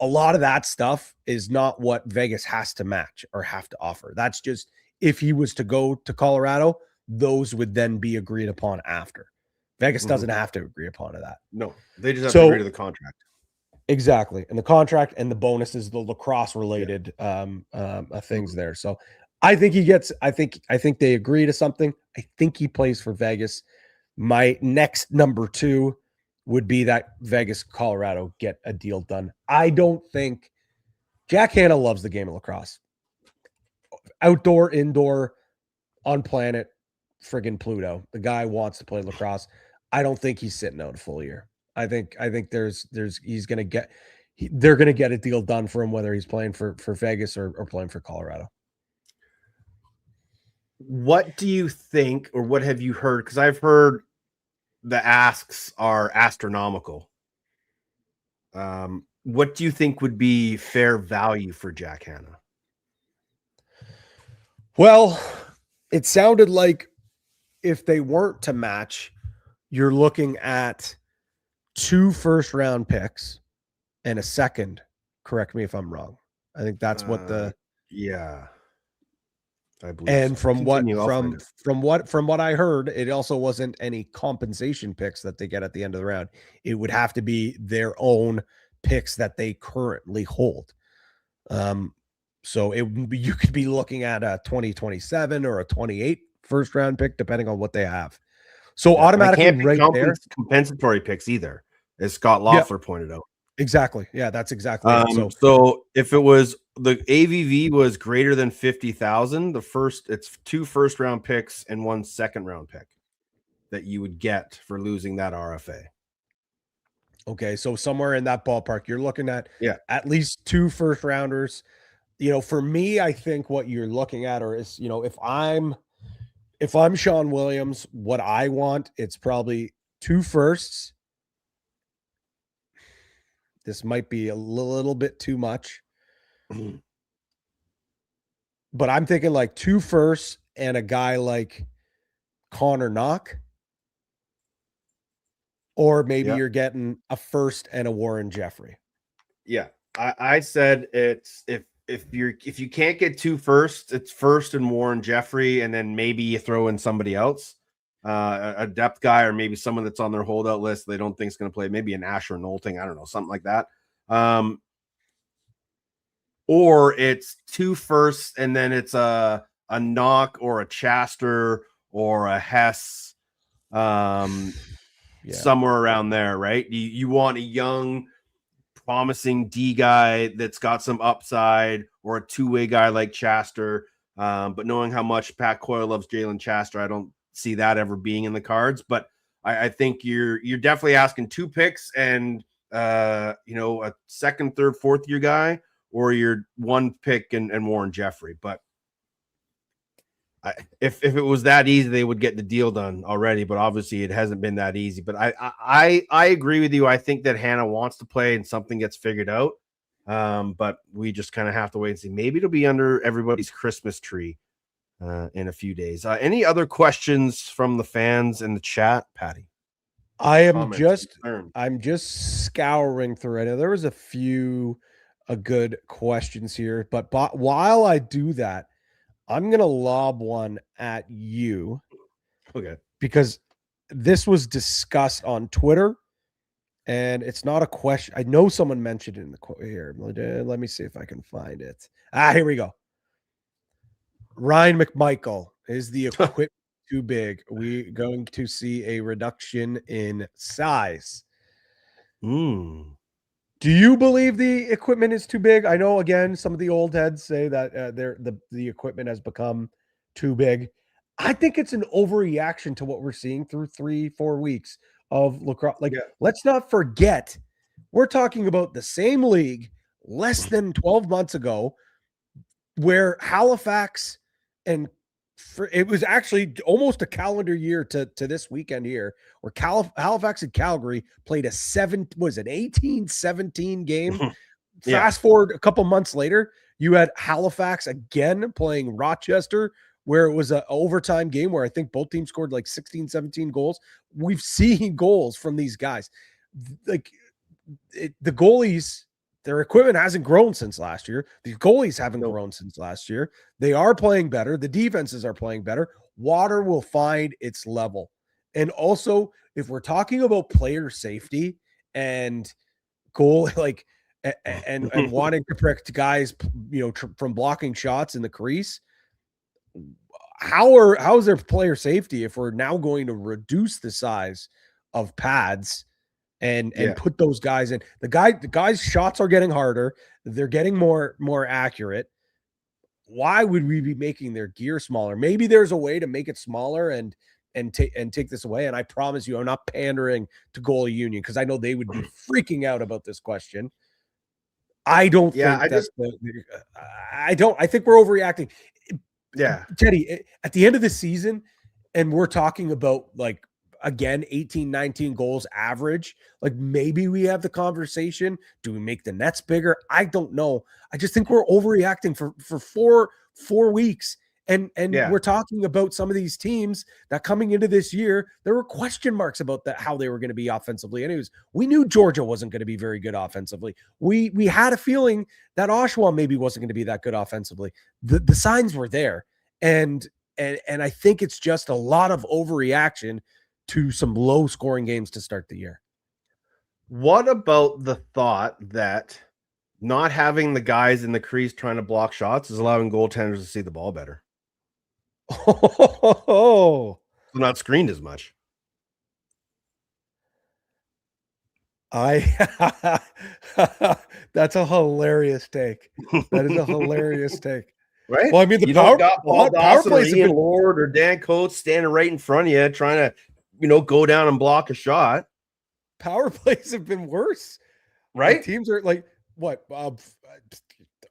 A lot of that stuff is not what Vegas has to match or have to offer. That's just, if he was to go to Colorado, those would then be agreed upon after. Vegas doesn't have to agree upon that. No, they just have to agree to the contract. Exactly. And the contract and the bonuses, the lacrosse related things there. So I think I think they agree to something. I think he plays for Vegas. My next number 2 would be that Vegas, Colorado get a deal done. I don't think Jack Hanna loves the game of lacrosse. Outdoor, indoor, on planet friggin' Pluto. The guy wants to play lacrosse. I don't think he's sitting out a full year. I think he's going to get, they're going to get a deal done for him, whether he's playing for Vegas or playing for Colorado. What do you think, or what have you heard? Because I've heard the asks are astronomical. What do you think would be fair value for Jack Hanna? Well, it sounded like if they weren't to match, you're looking at 2 first-round picks and a second. Correct me if I'm wrong. I think that's what I believe. And from what I heard, it also wasn't any compensation picks that they get at the end of the round. It would have to be their own picks that they currently hold. So you could be looking at a 2027 or a 28 first round pick, depending on what they have. So automatically right there, compensatory picks either, as Scott Loeffler pointed out. Exactly. Yeah, that's exactly it. So if it was the AVV was greater than 50,000, it's 2 first round picks and 1 second round pick that you would get for losing that RFA. Okay, so somewhere in that ballpark, you're looking at at least 2 first rounders. For me, I think what you're looking at is, if I'm Sean Williams, what I want, it's probably 2 firsts. This might be a little bit too much. But I'm thinking like 2 firsts and a guy like Connor Knock. Or maybe you're getting a first and a Warren Jeffrey. Yeah. I said it's if you can't get 2 firsts, it's first and Warren Jeffrey, and then maybe you throw in somebody else. A depth guy, or maybe someone that's on their holdout list they don't think is going to play, maybe an Asher Nolting, I don't know, something like that. Or it's 2 firsts and then it's a Knock or a Chaster or a Hess, somewhere around there, right? You want a young, promising D guy that's got some upside, or a 2-way guy like Chaster. But knowing how much Pat Coyle loves Jalen Chaster, I don't see that ever being in the cards. But I think you're definitely asking 2 picks and a second, third, fourth year guy, or you're 1 pick and Warren Jeffrey. But if it was that easy, they would get the deal done already. But obviously, it hasn't been that easy. But I agree with you. I think that Hannah wants to play and something gets figured out. But we just kind of have to wait and see. Maybe it'll be under everybody's Christmas tree in a few days. Any other questions from the fans in the chat, Patty? I'm just scouring through it. There was a few good questions here, but while I do that, I'm going to lob one at you. Okay. Because this was discussed on Twitter, and it's not a question. I know someone mentioned it in the quote here. Let me see if I can find it. Here we go. Ryan McMichael, is the equipment too big? We going to see a reduction in size? Do you believe the equipment is too big? I know, again, some of the old heads say that the equipment has become too big. I think it's an overreaction to what we're seeing through 3-4 weeks of lacrosse. Let's not forget, we're talking about the same league less than 12 months ago, where Halifax it was actually almost a calendar year to this weekend here, where Halifax and Calgary played a 18-17 game. Fast forward a couple months later, you had Halifax again playing Rochester, where it was an overtime game where I think both teams scored like 16, 17 goals. We've seen goals from these guys. The goalies, their equipment hasn't grown since last year. The goalies haven't grown since last year. They are playing better. The defenses are playing better. Water will find its level. And also, if we're talking about player safety and goal, and wanting to protect guys, from blocking shots in the crease, how is there player safety if we're now going to reduce the size of pads and put those guys in? The guys' shots are getting harder. They're getting more accurate. Why would we be making their gear smaller? Maybe there's a way to make it smaller and take this away. And I promise you, I'm not pandering to goalie union, because I know they would be freaking out about this question. I don't think I think we're overreacting. Yeah. Teddy, at the end of the season, and we're talking about, again, 18, 19 goals average, maybe we have the conversation. Do we make the nets bigger? I don't know. I just think we're overreacting for 4 weeks. And we're talking about some of these teams that coming into this year, there were question marks about how they were going to be offensively. Anyways, we knew Georgia wasn't going to be very good offensively. We had a feeling that Oshawa maybe wasn't going to be that good offensively. The signs were there. And I think it's just a lot of overreaction to some low scoring games to start the year. What about the thought that not having the guys in the crease trying to block shots is allowing goaltenders to see the ball better? Oh, so not screened as much. That's a hilarious take. That is a hilarious take. Right? Well, I mean, the power plays, Ian Lord or Dan Coates standing right in front of you trying to, go down and block a shot. Power plays have been worse. Right? Teams are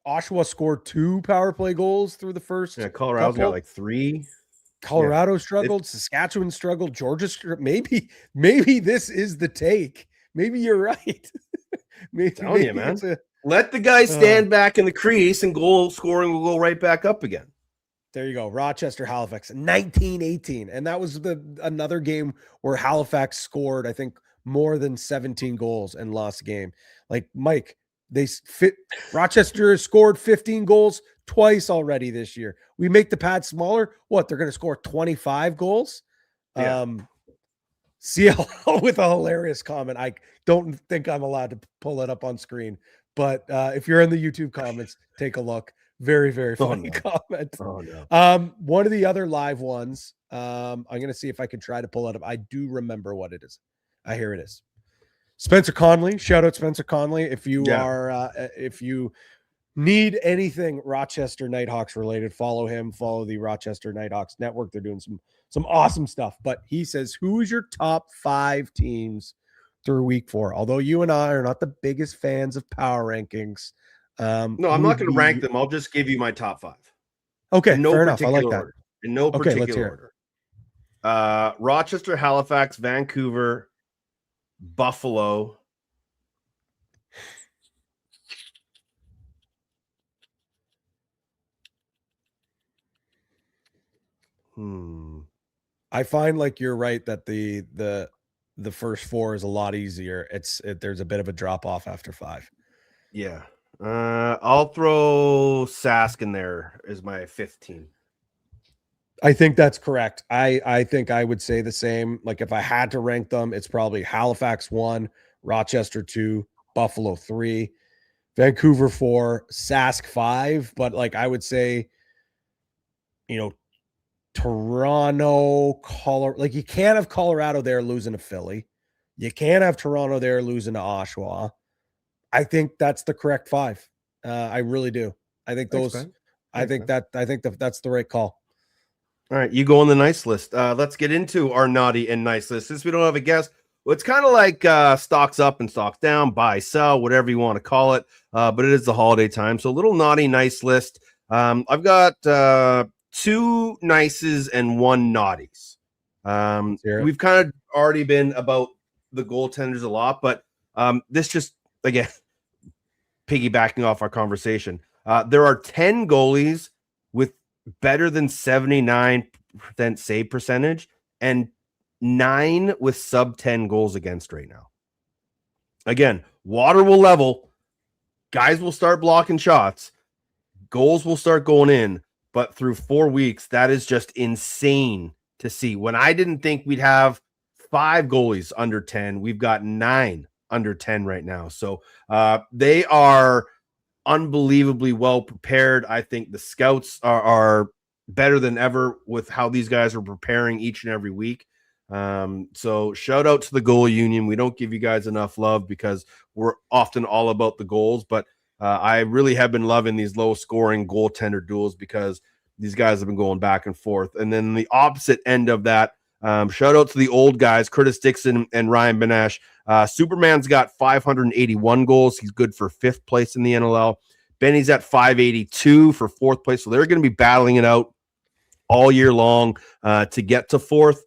Oshawa scored 2 power play goals through the first. Yeah, Colorado's got 3. Colorado struggled. Saskatchewan struggled. Georgia maybe this is the take. Maybe you're right. Telling you, man. Let the guys stand back in the crease, and goal scoring will go right back up again. There you go. Rochester, Halifax, 19-18. And that was another game where Halifax scored, I think, more than 17 goals and lost the game. Mike, Rochester has scored 15 goals twice already this year. We make the pad smaller. What? They're going to score 25 goals? Yeah. CL with a hilarious comment. I don't think I'm allowed to pull it up on screen, but if you're in the YouTube comments, take a look. Very, very funny comment. Oh, no. One of the other live ones, I'm going to see if I can try to pull it up. I do remember what it is. Here it is. Spencer Conley. Shout out Spencer Conley. If you Need anything Rochester Nighthawks related, follow him, follow the Rochester Nighthawks network. They're doing some awesome stuff. But he says, who is your top 5 teams through week 4? Although you and I are not the biggest fans of power rankings. No, I'm not going to rank them. I'll just give you my top 5. Okay, in no fair enough. I like particular that. order. In no particular order. Rochester, Halifax, Vancouver, Buffalo. I find like you're right that the first 4 is a lot easier. There's a bit of a drop off after 5. Yeah. I'll throw Sask in there as my 5th team. I think that's correct. I think I would say the same. Like if I had to rank them, it's probably Halifax 1, Rochester 2, Buffalo 3, Vancouver 4, Sask 5. But like I would say, Toronto, Colorado. Like you can't have Colorado there losing to Philly. You can't have Toronto there losing to Oshawa. I think that's the correct 5. I really do. I think those. I think that's the right call. All right, you go on the nice list. Let's get into our naughty and nice list. Since we don't have a guest, well, it's kind of like stocks up and stocks down, buy, sell, whatever you want to call it. But it is the holiday time, so a little naughty, nice list. I've got 2 nices and 1 naughties. We've kind of already been about the goaltenders a lot, but this just, again, piggybacking off our conversation. There are 10 goalies with better than 79% save percentage and 9 with sub 10 goals against right now. Again, water will level, guys will start blocking shots, goals will start going in, but through 4 weeks, that is just insane to see. When I didn't think we'd have 5 goalies under 10, we've got 9 under 10 right now. So they are unbelievably well prepared. I think the scouts are better than ever with how these guys are preparing each and every week. So shout out to the goalie union. We don't give you guys enough love because we're often all about the goals, but I really have been loving these low scoring goaltender duels because these guys have been going back and forth. And then the opposite end of that, shout out to the old guys, Curtis Dixon and Ryan Benesh. Superman's got 581 goals. He's good for 5th place in the NLL. Benny's at 582 for 4th place. So they're going to be battling it out all year long to get to 4th.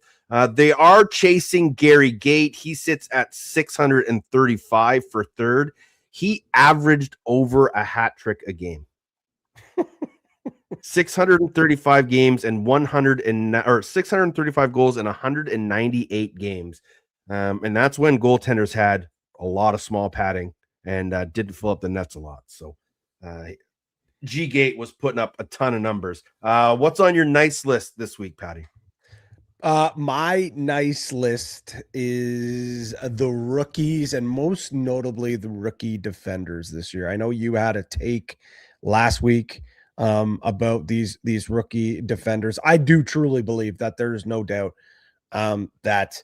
They are chasing Gary Gate. He sits at 635 for 3rd. He averaged over a hat trick a game. 635 games and 635 goals in 198 games. And that's when goaltenders had a lot of small padding and didn't fill up the nets a lot. So G Gate was putting up a ton of numbers. What's on your nice list this week, Patty? My nice list is the rookies and most notably the rookie defenders this year. I know you had a take last week about these rookie defenders. I do truly believe that there's no doubt that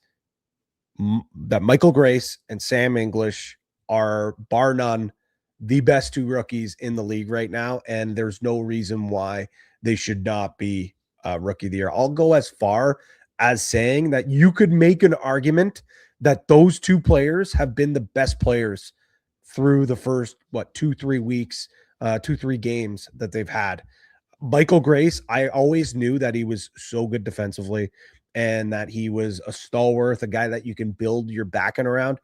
Michael Grace and Sam English are, bar none, the best 2 rookies in the league right now, and there's no reason why they should not be rookie of the year. I'll go as far as saying that you could make an argument that those 2 players have been the best players through the first 2-3 weeks, 2-3 games that they've had. Michael Grace, I always knew that he was so good defensively and that he was a stalwart, a guy that you can build your backing around.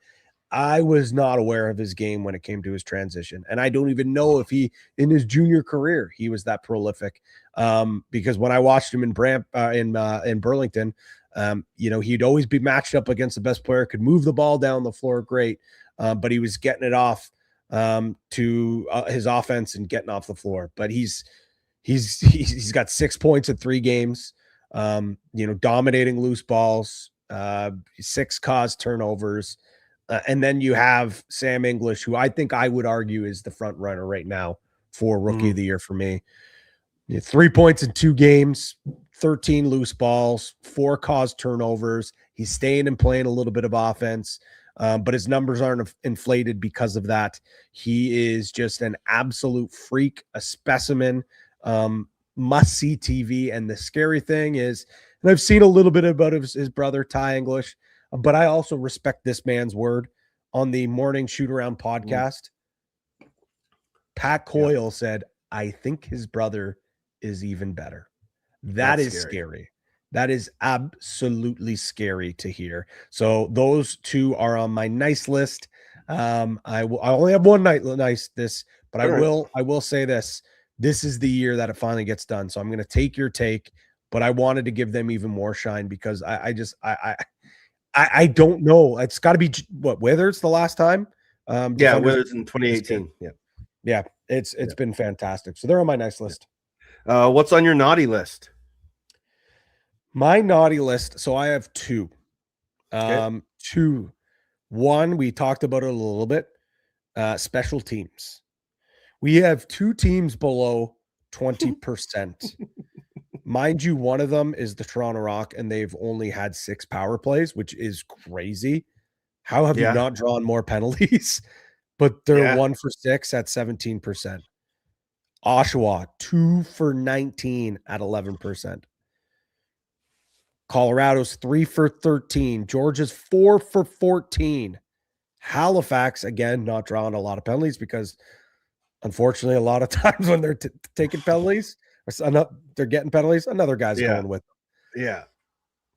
I was not aware of his game when it came to his transition. And I don't even know if he, in his junior career, he was that prolific. Because when I watched him in Burlington, he'd always be matched up against the best player, could move the ball down the floor great, but he was getting it off to his offense and getting off the floor. But he's got 6 points in 3 games, dominating loose balls, 6 caused turnovers. And then you have Sam English, who I think I would argue is the front runner right now for rookie of the year for me. 3 points in 2 games, 13 loose balls, 4 caused turnovers. He's staying and playing a little bit of offense. but his numbers aren't inflated because of that. He is just an absolute freak, a specimen, must-see TV. And the scary thing is, and I've seen a little bit about his brother, Ty English, but I also respect this man's word. On the Morning Shoot-Around podcast, Pat Coyle said, I think his brother is even better. That's scary. That is absolutely scary to hear. So those two are on my nice list. I only have one nice this, but I will say this. This is the year that it finally gets done. So I'm going to take your take, but I wanted to give them even more shine because I don't know. It's got to be what, Withers the last time? Withers in 2018. Yeah. It's been fantastic. So they're on my nice list. What's on your naughty list? My naughty list. So I have two. Two. One, we talked about it a little bit. Special teams. We have two teams below 20%. Mind you, one of them is the Toronto Rock, and they've only had 6 power plays, which is crazy. How have you not drawn more penalties? But they're 1 for 6 at 17%. Oshawa, 2 for 19 at 11%. Colorado's 3 for 13. Georgia's 4 for 14. Halifax, again, not drawing a lot of penalties because, unfortunately, a lot of times when they're taking penalties, they're getting penalties, another guy's going with them. Yeah.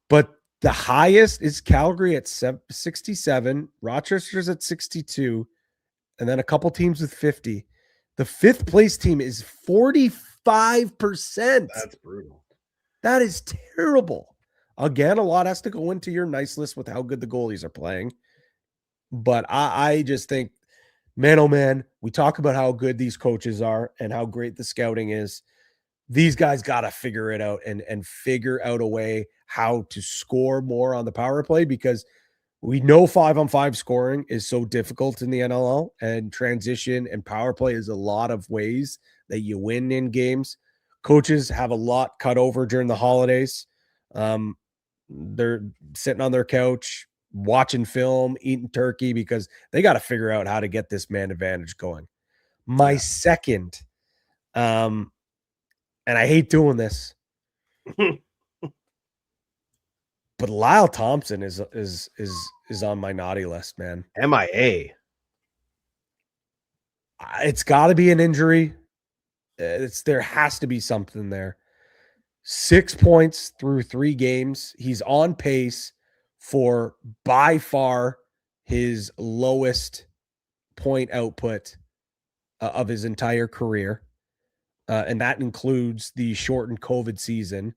But the highest is Calgary at 67. Rochester's at 62. And then a couple teams with 50. The 5th place team is 45%. That's brutal. That is terrible. Again, a lot has to go into your nice list with how good the goalies are playing. But I just think, man, oh man, we talk about how good these coaches are and how great the scouting is. These guys got to figure it out and figure out a way how to score more on the power play, because we know 5-on-5 scoring is so difficult in the NLL, and transition and power play is a lot of ways that you win in games. Coaches have a lot cut over during the holidays. They're sitting on their couch, watching film, eating turkey, because they got to figure out how to get this man advantage going. My second, and I hate doing this, but Lyle Thompson is on my naughty list, man. MIA. It's got to be an injury. There has to be something there. 6 points through 3 games. He's on pace for by far his lowest point output of his entire career. And that includes the shortened COVID season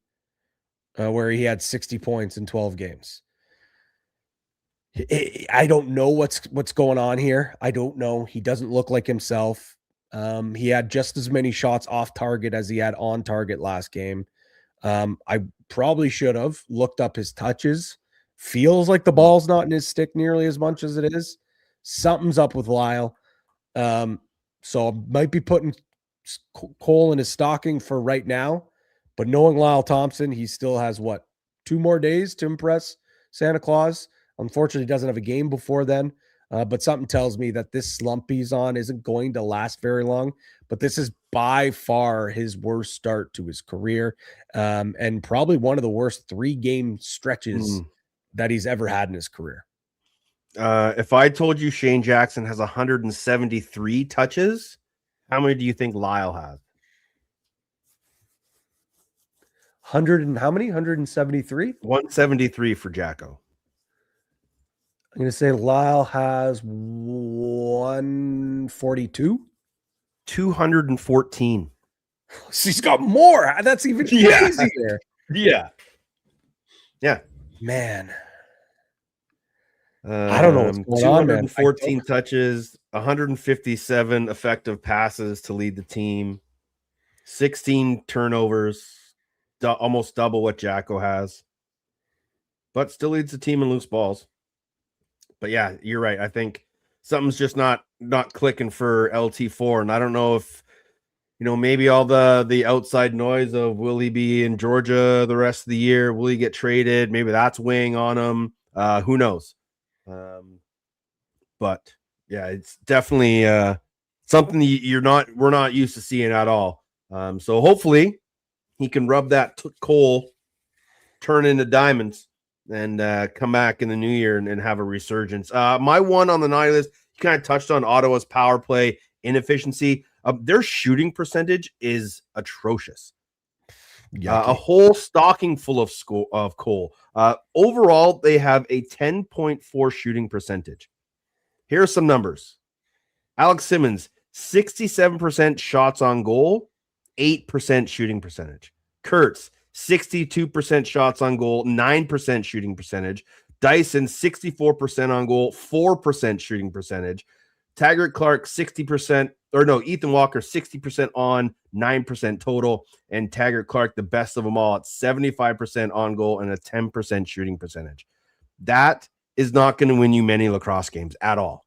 where he had 60 points in 12 games. I don't know what's going on here. I don't know. He doesn't look like himself. He had just as many shots off target as he had on target last game. I probably should have looked up his touches. Feels like the ball's not in his stick nearly as much as it is. Something's up with Lyle. So I might be putting coal in his stocking for right now. But knowing Lyle Thompson, he still has, 2 more days to impress Santa Claus. Unfortunately, he doesn't have a game before then. But something tells me that this slump he's on isn't going to last very long. But this is by far his worst start to his career, and probably one of the worst 3-game stretches that he's ever had in his career. If I told you Shane Jackson has 173 touches, how many do you think Lyle has? 100 and how many? 173? 173 for Jacko. I'm going to say Lyle has 142. 214. So he's got more. That's even crazier. Yeah. Man. I don't know what's going on, man. 214 touches, 157 effective passes to lead the team, 16 turnovers, almost double what Jacko has, but still leads the team in loose balls. But yeah, you're right. I think something's just not clicking for LT4, and I don't know if maybe all the outside noise of will he be in Georgia the rest of the year? Will he get traded? Maybe that's weighing on him. Who knows? but yeah, it's definitely something we're not used to seeing at all. So hopefully he can rub that coal, turn into diamonds, and come back in the new year and have a resurgence. My one on the naughty list, you kind of touched on Ottawa's power play inefficiency. Their shooting percentage is atrocious. A whole stocking full of coal. Overall, they have a 10.4 shooting percentage. Here are some numbers. Alex Simmons, 67% shots on goal, 8% shooting percentage. Kurtz, 62% shots on goal, 9% shooting percentage. Dyson, 64% on goal, 4% shooting percentage. Taggart Clark, 60%, Ethan Walker, 60% on, 9% total. And Taggart Clark, the best of them all, at 75% on goal and a 10% shooting percentage. That is not going to win you many lacrosse games at all.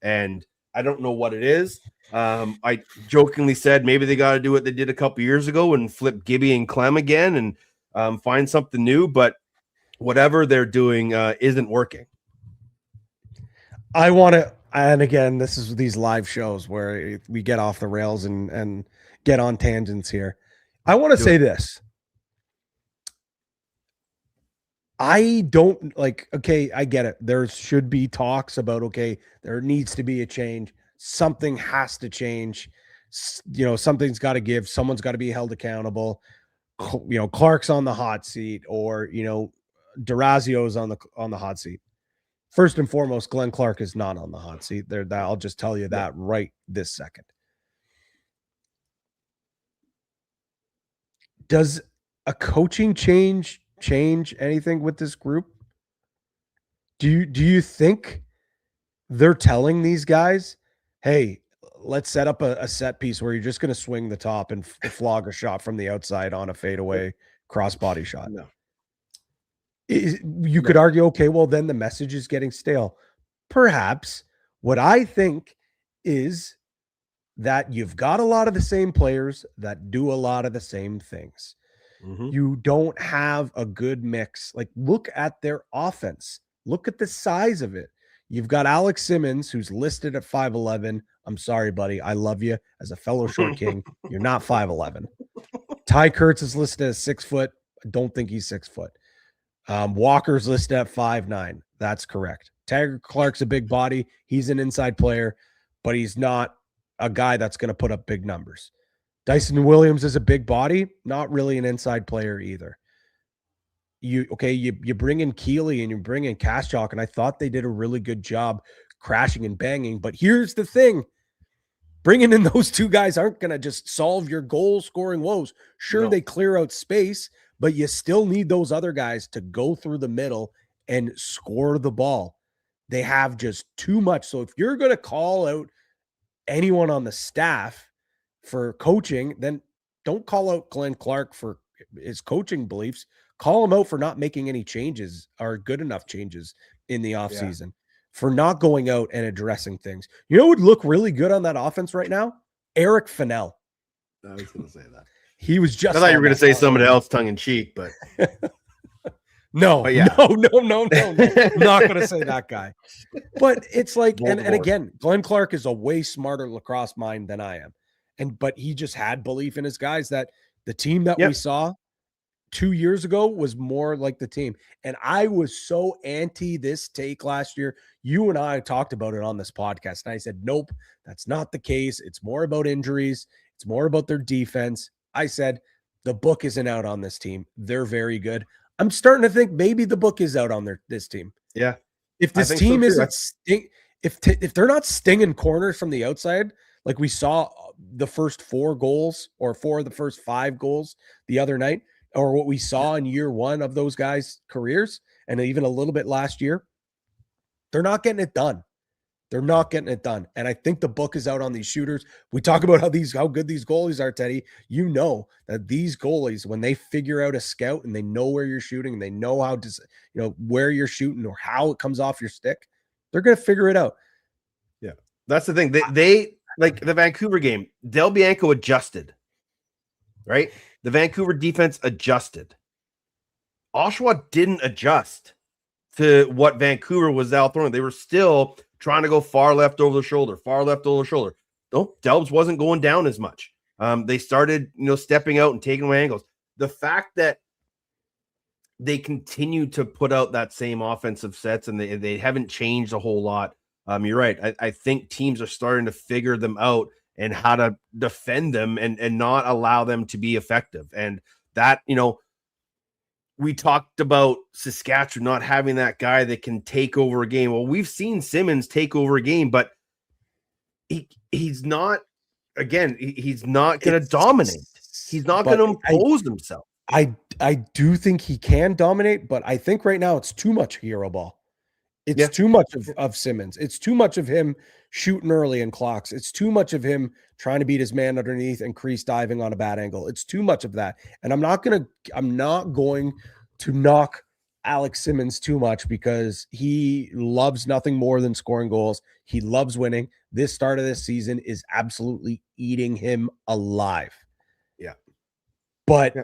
And I don't know what it is. I jokingly said maybe they got to do what they did a couple years ago and flip Gibby and Clem again and find something new. But whatever they're doing isn't working. I want to, and again, this is these live shows where we get off the rails and get on tangents here. I want to say this. I don't like, okay, I get it. There should be talks about, okay, there needs to be a change. Something has to change. Something's got to give. Someone's got to be held accountable. Clark's on the hot seat, or, Durazio's on the hot seat. First and foremost, Glenn Clark is not on the hot seat. I'll just tell you that right this second. Does a coaching change anything with this group? Do you think they're telling these guys, hey, let's set up a set piece where you're just going to swing the top and flog a shot from the outside on a fadeaway crossbody shot? No. You could argue, okay, well, then the message is getting stale. Perhaps. What I think is that you've got a lot of the same players that do a lot of the same things. Mm-hmm. You don't have a good mix. Like, look at their offense. Look at the size of it. You've got Alex Simmons, who's listed at 5'11". I'm sorry, buddy. I love you as a fellow short king. You're not 5'11". Ty Kurtz is listed as 6 foot. I don't think he's 6 foot. Walker's listed at 5'9". That's correct. Taggart Clark's a big body. He's an inside player, but he's not a guy that's going to put up big numbers. Dyson Williams is a big body, not really an inside player either. You bring in Keeley and you bring in Kaschak, and I thought they did a really good job crashing and banging. But here's the thing. Bringing in those two guys aren't going to just solve your goal scoring woes. Sure, They clear out space, but you still need those other guys to go through the middle and score the ball. They have just too much. So if you're going to call out anyone on the staff for coaching, then don't call out Glenn Clark for his coaching beliefs. Call him out for not making any changes or good enough changes in the offseason, for not going out and addressing things. You know what would look really good on that offense right now? Eric Fennell. I was going to say that. He was just. I thought you were going to say somebody else tongue in cheek, but no. I'm not going to say that guy. But it's like, and again, Glenn Clark is a way smarter lacrosse mind than I am. But he just had belief in his guys that the team that we saw 2 years ago was more like the team. And I was so anti this take last year. You and I talked about it on this podcast. And I said, nope, that's not the case. It's more about injuries. It's more about their defense. I said, the book isn't out on this team. They're very good. I'm starting to think maybe the book is out on this team. Yeah. If this team isn't if they're not stinging corners from the outside, like we saw the first 4 goals or 4 of the first 5 goals the other night, or what we saw in year 1 of those guys' careers, and even a little bit last year, they're not getting it done. They're not getting it done. And I think the book is out on these shooters. We talk about how good these goalies are, Teddy. You know that these goalies, when they figure out a scout and they know where you're shooting and they know how to, where you're shooting or how it comes off your stick, they're going to figure it out. Yeah. That's the thing. They like the Vancouver game, Del Bianco adjusted, right? The Vancouver defense adjusted. Oshawa didn't adjust. to what Vancouver was out throwing. They were still trying to go far left over the shoulder, far left over the shoulder. Nope, Delbs wasn't going down as much. They started, stepping out and taking away angles. The fact that they continue to put out that same offensive sets and they haven't changed a whole lot. You're right. I think teams are starting to figure them out and how to defend them and not allow them to be effective. And that, we talked about Saskatchewan not having that guy that can take over a game. Well, we've seen Simmons take over a game, but he's not, again, he's not going to dominate. He's not going to impose himself. I do think he can dominate, but I think right now it's too much hero ball. It's too much of Simmons. It's too much of him shooting early in clocks. It's too much of him trying to beat his man underneath and crease diving on a bad angle. It's too much of that. And I'm not going to knock Alex Simmons too much because he loves nothing more than scoring goals. He loves winning. This start of this season is absolutely eating him alive. Yeah. But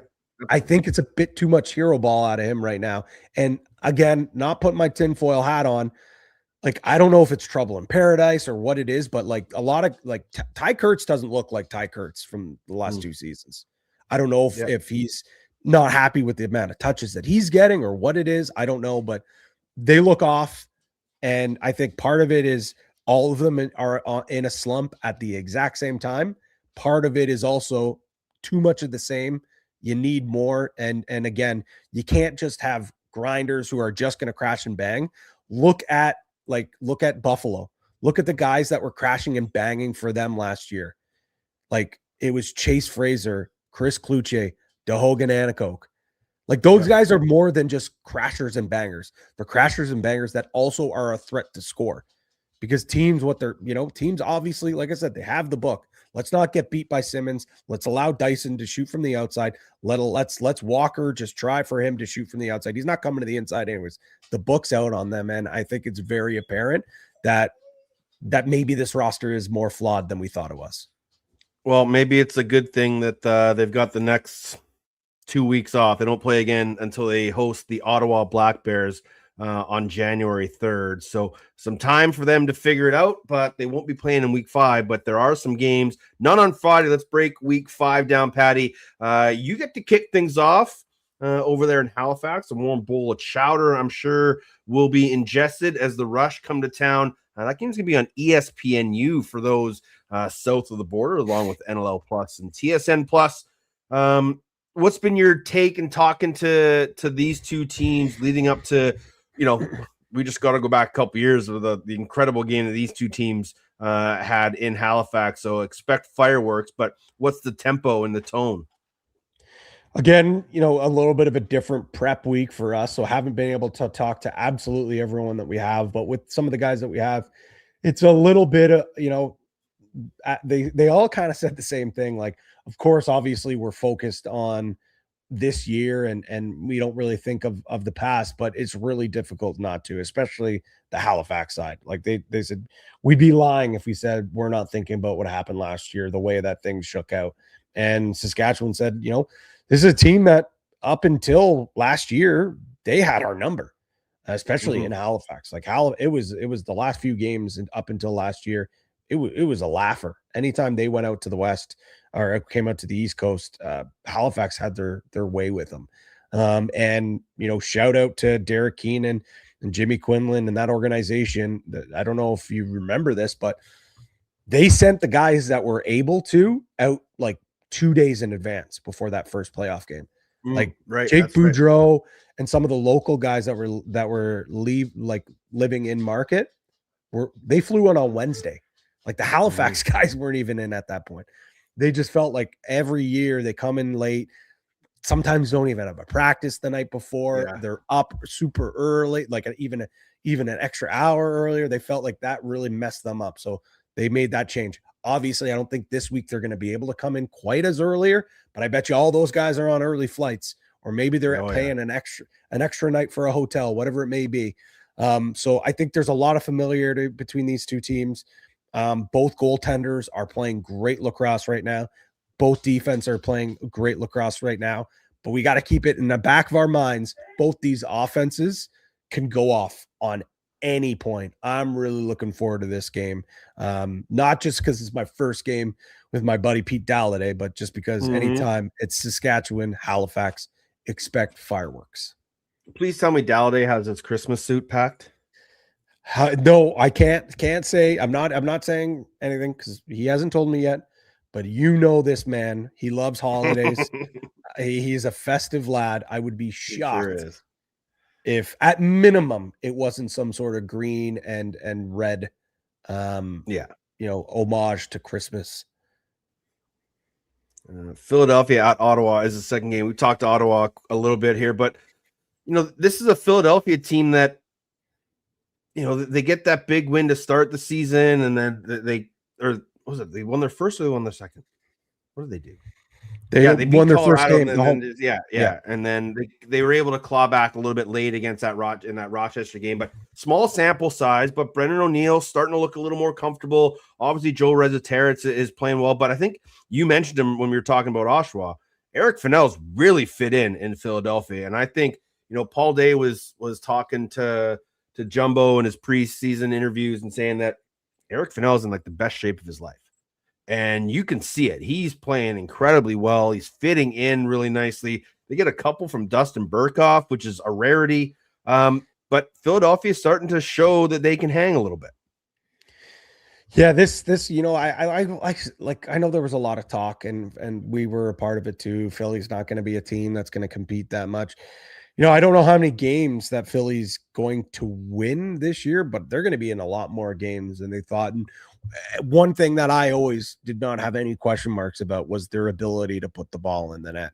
I think it's a bit too much hero ball out of him right now. And again, not putting my tinfoil hat on, like, I don't know if it's trouble in paradise or what it is, but like a lot of Ty Kurtz doesn't look like Ty Kurtz from the last 2 seasons. I don't know if he's not happy with the amount of touches that he's getting or what it is. I don't know, but they look off. And I think part of it is all of them are in a slump at the exact same time. Part of it is also too much of the same. You need more. And again, you can't just have grinders who are just going to crash and bang. Look at Buffalo. Look at the guys that were crashing and banging for them last year. Like, it was Chase Fraser, Chris Kluche, DeHogan Anacoke. Like, those guys are more than just crashers and bangers. They're crashers and bangers that also are a threat to score. Because teams, teams obviously, like I said, they have the book. Let's not get beat by Simmons. Let's allow Dyson to shoot from the outside. Let's Walker just try for him to shoot from the outside. He's not coming to the inside anyways. The book's out on them, and I think it's very apparent that maybe this roster is more flawed than we thought it was. Well, maybe it's a good thing that they've got the next 2 weeks off. They don't play again until they host the Ottawa Black Bears on January 3rd. So some time for them to figure it out, but they won't be playing in week 5, but there are some games, none on Friday. Let's break week 5 down, Patty. You get to kick things off over there in Halifax. A warm bowl of chowder, I'm sure, will be ingested as the Rush come to town. That game's going to be on ESPNU for those south of the border, along with NLL Plus and TSN Plus. What's been your take in talking to these two teams leading up to, we just got to go back a couple years of the incredible game that these two teams had in Halifax. So expect fireworks, but what's the tempo and the tone? Again, a little bit of a different prep week for us. So haven't been able to talk to absolutely everyone that we have, but with some of the guys that we have, it's a little bit of, they all kind of said the same thing. Like, of course, obviously we're focused on this year and we don't really think of the past, but it's really difficult not to, especially the Halifax side. Like they said, we'd be lying if we said we're not thinking about what happened last year, the way that things shook out. And Saskatchewan said, this is a team that up until last year, they had our number, especially in Halifax. Like it was the last few games and up until last year, it was a laugher. Anytime they went out to the West or came out to the East Coast, Halifax had their way with them. And shout out to Derek Keenan and Jimmy Quinlan and that organization. I don't know if you remember this, but they sent the guys that were able to out like 2 days in advance before that first playoff game. Jake Boudreau and some of the local guys that were living in market they flew in on Wednesday. Like the Halifax guys weren't even in at that point. They just felt like every year they come in late, sometimes don't even have a practice the night before. Yeah. They're up super early, like even an extra hour earlier. They felt like that really messed them up. So they made that change. Obviously, I don't think this week they're going to be able to come in quite as earlier, but I bet you all those guys are on early flights, or maybe they're paying an extra night for a hotel, whatever it may be. So I think there's a lot of familiarity between these two teams. Both goaltenders are playing great lacrosse right now. Both defense are playing great lacrosse right now, but we got to keep it in the back of our minds. Both these offenses can go off on any point. I'm really looking forward to this game. Not just because it's my first game with my buddy Pete Dalladay, but just because anytime it's Saskatchewan, Halifax, expect fireworks. Please tell me Dalladay has his Christmas suit packed. No, I can't say. I'm not saying anything because he hasn't told me yet. But this man. He loves holidays. He's a festive lad. I would be shocked if at minimum it wasn't some sort of green and red homage to Christmas. Philadelphia at Ottawa is the second game. We talked to Ottawa a little bit here, but this is a Philadelphia team that they get that big win to start the season, and then they won their first or they won their second. What did they do? They won their first game. And then they were able to claw back a little bit late against that Rochester game, but small sample size. But Brendan O'Neill starting to look a little more comfortable. Obviously, Joe Rezaterets is playing well, but I think you mentioned him when we were talking about Oshawa. Eric Fennell's really fit in Philadelphia, and I think Paul Day was talking to Jumbo in his preseason interviews and saying that Eric Fennell's in like the best shape of his life. And you can see it. He's playing incredibly well. He's fitting in really nicely. They get a couple from Dustin Burkhoff, which is a rarity. But Philadelphia is starting to show that they can hang a little bit. Yeah, this I know there was a lot of talk and we were a part of it too. Philly's not going to be a team that's going to compete that much. I don't know how many games that Philly's going to win this year, but they're going to be in a lot more games than they thought. And one thing that I always did not have any question marks about was their ability to put the ball in the net.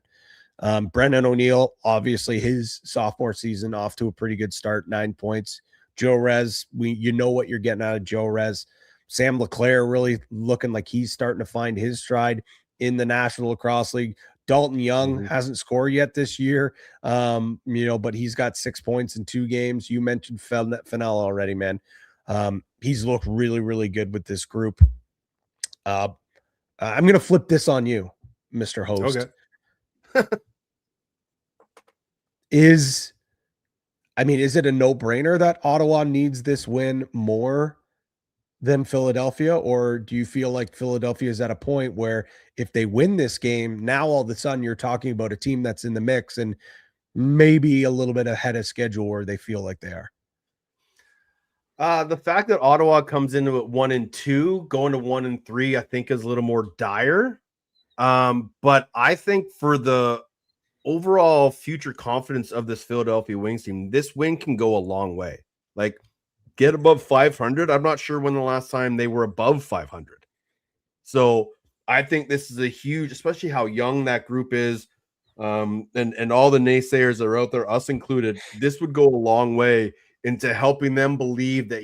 Brendan O'Neill, obviously his sophomore season off to a pretty good start, 9 points. Joe Rez, you know what you're getting out of Joe Rez. Sam LeClaire really looking like he's starting to find his stride in the National Lacrosse League. Dalton Young hasn't scored yet this year, but he's got 6 points in 2 games. You mentioned Fennell already, man. He's looked really, really good with this group. I'm going to flip this on you, Mr. Host. Okay. Is it a no-brainer that Ottawa needs this win more than Philadelphia, or do you feel like Philadelphia is at a point where if they win this game, now all of a sudden you're talking about a team that's in the mix and maybe a little bit ahead of schedule where they feel like they are? The fact that Ottawa comes into it 1-2, going to 1-3, I think is a little more dire. But I think for the overall future confidence of this Philadelphia Wings team, this win can go a long way. Like, get above 500. I'm not sure when the last time they were above 500. So I think this is a huge, especially how young that group is, and all the naysayers that are out there, us included. This would go a long way into helping them believe that,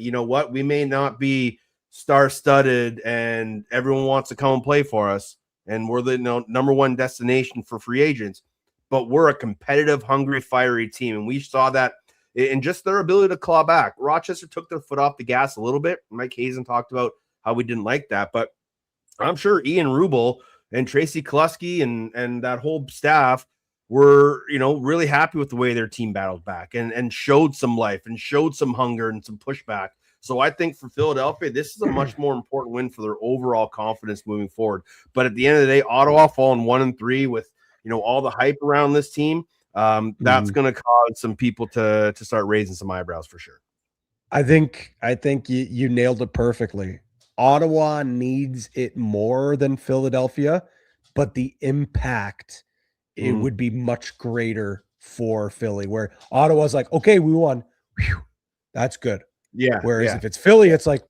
we may not be star-studded and everyone wants to come and play for us, and we're the number one destination for free agents, but we're a competitive, hungry, fiery team, and we saw that in just their ability to claw back. Rochester took their foot off the gas a little bit. Mike Hazen talked about how we didn't like that, but I'm sure Ian Rubel and Tracy Kluski and that whole staff were, really happy with the way their team battled back and showed some life and showed some hunger and some pushback. So I think for Philadelphia, this is a much more important win for their overall confidence moving forward. But at the end of the day, Ottawa falling 1-3 with, all the hype around this team. That's going to cause some people to start raising some eyebrows for sure. I think you nailed it perfectly. Ottawa needs it more than Philadelphia, but the impact it would be much greater for Philly, where Ottawa's like, okay, we won. Whew, that's good. Yeah. Whereas if it's Philly, it's like,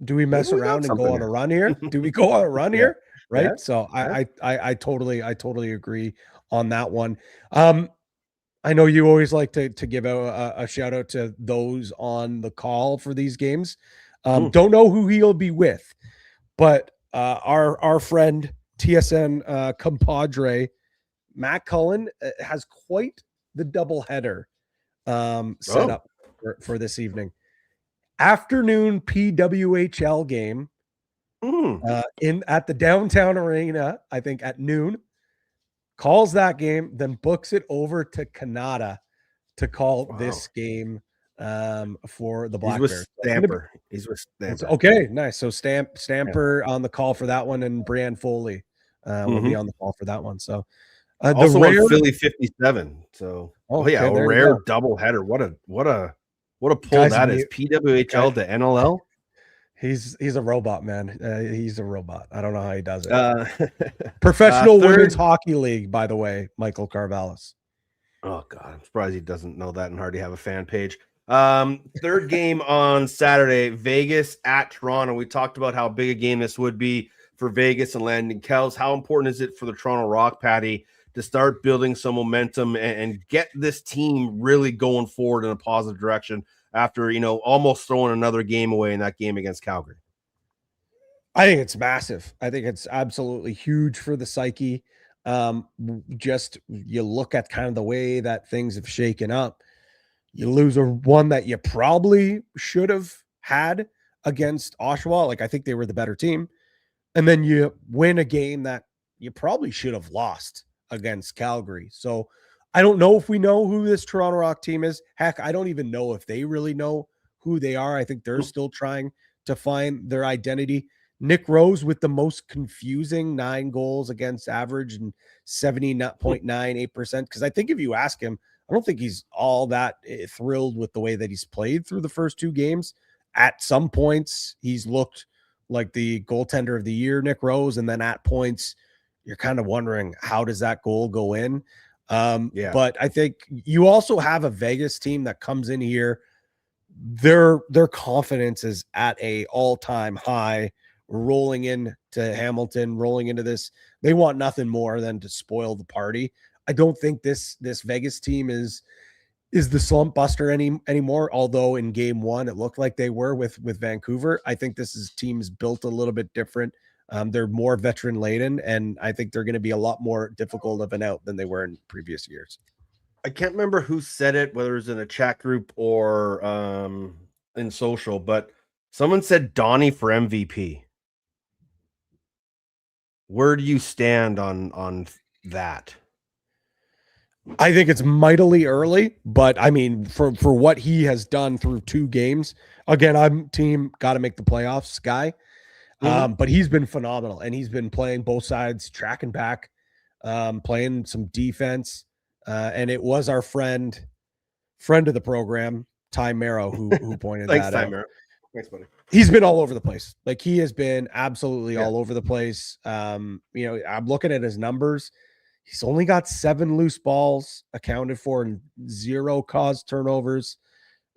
do we mess around and go on a run here? Do we go on a run here? Right. Yeah. So I totally agree on that one. I know you always like to give a shout out to those on the call for these games. Don't know who he'll be with, but our friend TSN compadre Matt Cullen has quite the doubleheader set up for this evening. Afternoon PWHL game at the downtown arena, I think at noon. Calls that game, then books it over to Canada to call Wow. this game for the Black He's with Bears. Stamper. He's with Stamper. Okay, nice. So Stamper on the call for that one, and Brianne Foley will be on the call for that one. So also on Philly 57. So okay, a rare double header. What a pull guys, that is. PWHL to NLL. He's a robot, man. He's a robot. I don't know how he does it. Professional Women's Hockey League, by the way, Michael Carvallis. Oh God, I'm surprised he doesn't know that and hardly have a fan page. Third game on Saturday, Vegas at Toronto. We talked about how big a game this would be for Vegas and Landon Kells. How important is it for the Toronto Rock, Patty, to start building some momentum and get this team really going forward in a positive direction after, almost throwing another game away in that game against Calgary? I think it's massive. I think it's absolutely huge for the psyche. Just you look at kind of the way that things have shaken up. You lose one that you probably should have had against Oshawa. Like, I think they were the better team. And then you win a game that you probably should have lost against Calgary. So I don't know if we know who this Toronto Rock team is. Heck, I don't even know if they really know who they are. I think they're still trying to find their identity. Nick Rose with the most confusing 9 goals against average and 70.98%. Because I think if you ask him, I don't think he's all that thrilled with the way that he's played through the first 2 games. At some points, he's looked like the goaltender of the year, Nick Rose. And then at points, you're kind of wondering, how does that goal go in? But I think you also have a Vegas team that comes in here. Their confidence is at a all-time high, rolling into Hamilton, rolling into this. They want nothing more than to spoil the party. I don't think this Vegas team is the slump buster anymore. Although in game 1, it looked like they were with Vancouver. I think this team is built a little bit different. They're more veteran laden, and I think they're going to be a lot more difficult of an out than they were in previous years. I can't remember who said it, whether it was in a chat group or in social, but someone said Donnie for MVP. Where do you stand on that? I think it's mightily early, but I mean, for what he has done through 2 games, again, I'm team got to make the playoffs guy. But he's been phenomenal, and he's been playing both sides, tracking back, playing some defense. And it was our friend of the program, Ty Merrow, who pointed Thanks, that Ty out. Merrow. Thanks, buddy. He's been all over the place. Like, he has been absolutely all over the place. I'm looking at his numbers. He's only got 7 loose balls accounted for and 0 caused turnovers.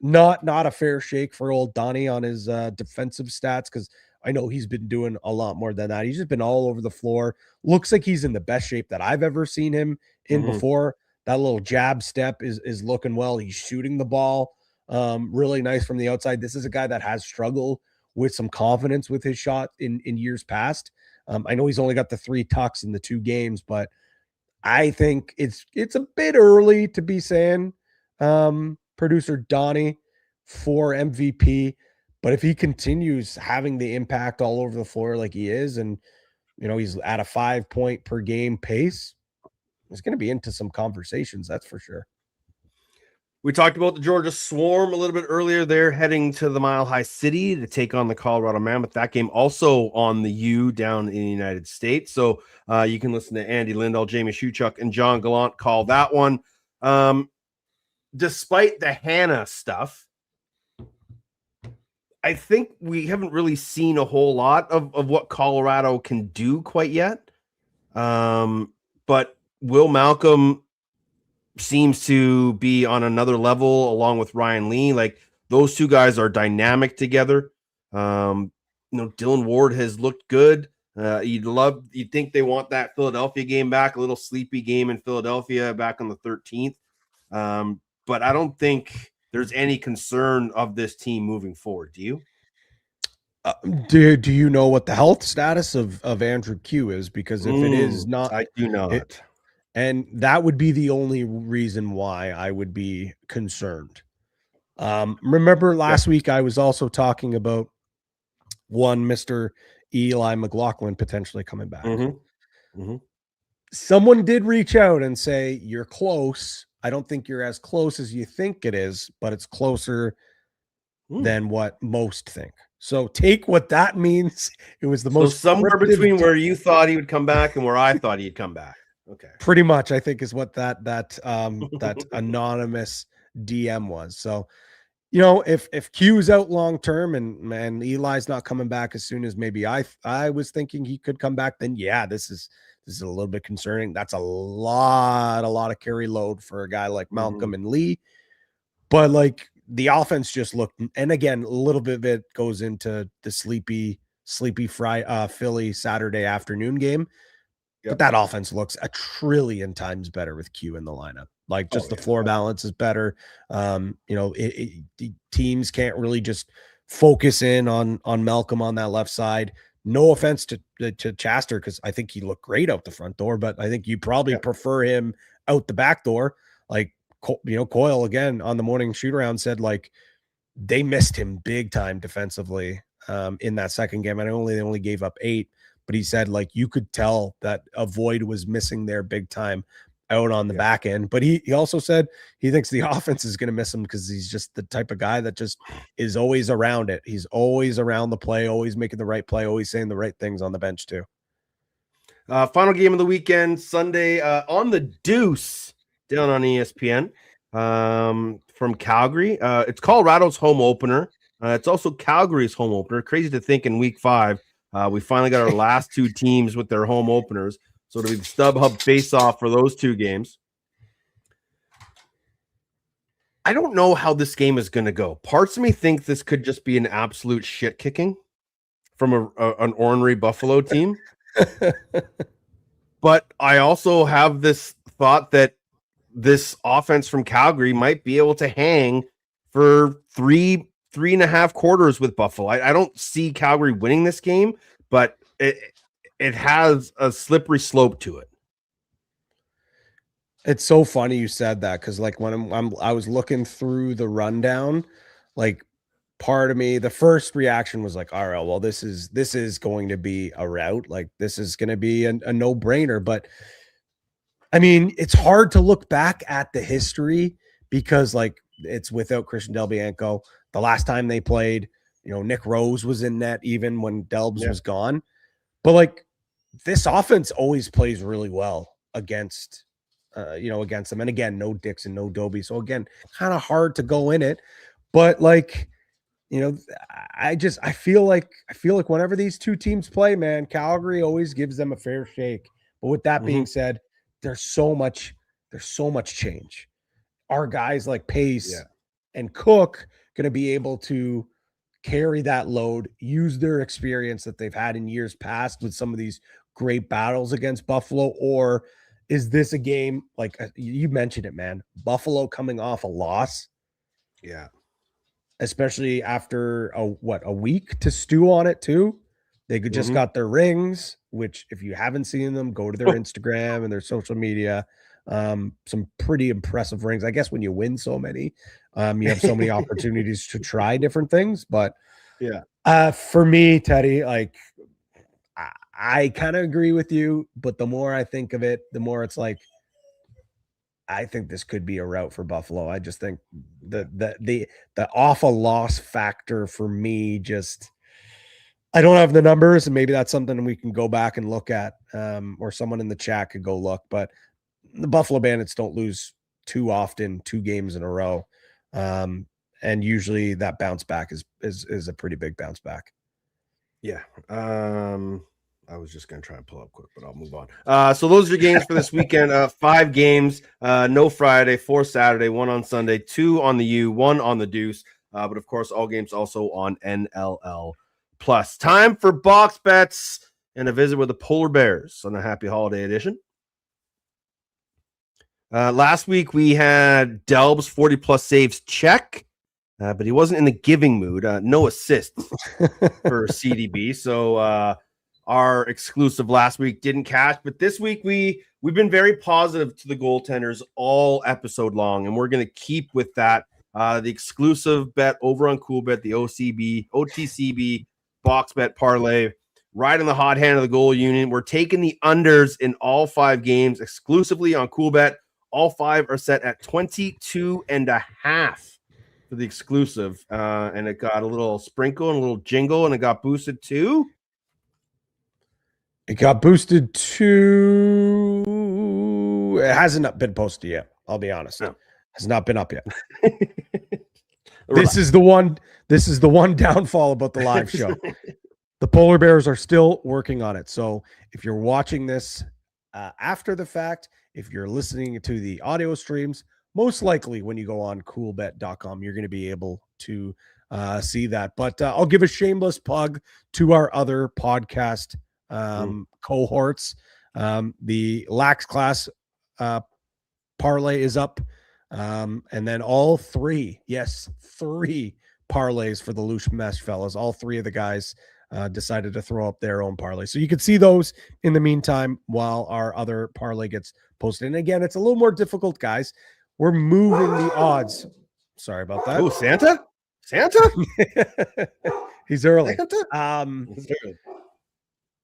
Not a fair shake for old Donnie on his defensive stats, because I know he's been doing a lot more than that. He's just been all over the floor. Looks like he's in the best shape that I've ever seen him in before. That little jab step is looking well. He's shooting the ball really nice from the outside. This is a guy that has struggled with some confidence with his shot in years past. I know he's only got the 3 tucks in the 2 games, but I think it's a bit early to be saying producer Donnie for MVP. But if he continues having the impact all over the floor like he is, and he's at a 5-point per game pace, he's going to be into some conversations, that's for sure. We talked about the Georgia Swarm a little bit earlier. They're heading to the Mile High City to take on the Colorado Mammoth. That game also on the U down in the United States. So you can listen to Andy Lindahl, Jamie Shuchuk, and John Gallant call that one. Despite the Hannah stuff, I think we haven't really seen a whole lot of what Colorado can do quite yet. But Will Malcolm seems to be on another level along with Ryan Lee. Like, those 2 guys are dynamic together. Dylan Ward has looked good. You'd think they want that Philadelphia game back, a little sleepy game in Philadelphia back on the 13th. But I don't think there's any concern of this team moving forward. Do you? Do you know what the health status of Andrew Q is? Because if it is not, I do not. And that would be the only reason why I would be concerned. Remember last week, I was also talking about Mr. Eli McLaughlin potentially coming back. Someone did reach out and say, you're close. I don't think you're as close as you think it is, but it's closer than what most think. So take what that means. It was the So most somewhere cryptic between where you thought he would come back and where I thought he'd come back. Okay. pretty much, I think, is what that anonymous DM was. So, you know, if Q's out long term and Eli's not coming back as soon as maybe I was thinking he could come back, then yeah, this is a little bit concerning. That's a lot of carry load for a guy like Malcolm and Lee. But like the offense just looked, and again, a little bit of it goes into the sleepy Philly Saturday afternoon game. But that offense looks a trillion times better with Q in the lineup. Like just the floor balance is better. You know, teams can't really just focus in on Malcolm on that left side. No offense to Chaster, because I think he looked great out the front door, but I think you probably prefer him out the back door. Like, you know, Coyle again on the morning shoot around said like they missed him big time defensively in that second game. And they only gave up 8. But he said, like, you could tell that a void was missing there big time out on the back end. But he also said he thinks the offense is going to miss him because he's just the type of guy that just is always around it. He's always around the play, always making the right play, always saying the right things on the bench too. Final game of the weekend, Sunday on the Deuce down on ESPN from Calgary. It's Colorado's home opener. It's also Calgary's home opener. Crazy to think in week 5. We finally got our last 2 teams with their home openers. So it'll be the StubHub face-off for those 2 games. I don't know how this game is going to go. Parts of me think this could just be an absolute shit kicking from an ornery Buffalo team. But I also have this thought that this offense from Calgary might be able to hang for 3.5 quarters with Buffalo. I don't see Calgary winning this game, but it has a slippery slope to it. It's so funny you said that, because like when I was looking through the rundown, like part of me, the first reaction was like, all right, well, this is going to be a rout. Like this is going to be a no-brainer. But I mean, it's hard to look back at the history because like it's without Christian Del Bianco. The last time they played, you know, Nick Rose was in net even when Delbs was gone. But like this offense always plays really well against against them. And again, no Dixon, no Doby. So again, kind of hard to go in it. But like, you know, I feel like whenever these 2 teams play, man, Calgary always gives them a fair shake. But with that being said, there's so much change. Our guys like Pace and Cook going to be able to carry that load, use their experience that they've had in years past with some of these great battles against Buffalo? Or is this a game like you mentioned it, man, Buffalo coming off a loss? Yeah. Especially after a week to stew on it too. They could just got their rings, which if you haven't seen them, go to their Instagram and their social media. Some pretty impressive rings. I guess when you win so many, you have so many opportunities to try different things. But for me, Teddy, like I kind of agree with you, but the more I think of it, the more it's like I think this could be a route for Buffalo. I just think the awful loss factor for me, just I don't have the numbers, and maybe that's something we can go back and look at, or someone in the chat could go look. But the Buffalo Bandits don't lose too often, 2 games in a row, and usually that bounce back is a pretty big bounce back. Yeah. I was just going to try and pull up quick, but I'll move on. So those are your games for this weekend. 5 games, no Friday, 4 Saturday, 1 on Sunday, 2 on the U, 1 on the Deuce. But of course, all games also on NLL Plus. Time for box bets and a visit with the Polar Bears on a happy holiday edition. Last week we had Delb's 40+ saves check, but he wasn't in the giving mood. No assists for CDB. So, our exclusive last week didn't cash, but this week we've been very positive to the goaltenders all episode long, and we're going to keep with that. The exclusive bet over on Coolbet, the OTCB box bet parlay, right in the hot hand of the goal union. We're taking the unders in all 5 games exclusively on Coolbet. All 5 are set at 22.5 for the exclusive. And it got a little sprinkle and a little jingle, and it got boosted to. It got boosted to. It hasn't been posted yet. I'll be honest. No. Has not been up yet. This is the one downfall about the live show. The Polar Bears are still working on it. So if you're watching this after the fact, if you're listening to the audio streams, most likely when you go on coolbet.com, you're going to be able to see that. But I'll give a shameless plug to our other podcast cohorts. The Lax Class parlay is up. And then all 3 parlays for the Loose Mesh fellas. All 3 of the guys decided to throw up their own parlay. So you can see those in the meantime while our other parlay gets posted. And again, it's a little more difficult, guys. We're moving the odds. Sorry about that. Oh, Santa? He's early. Santa?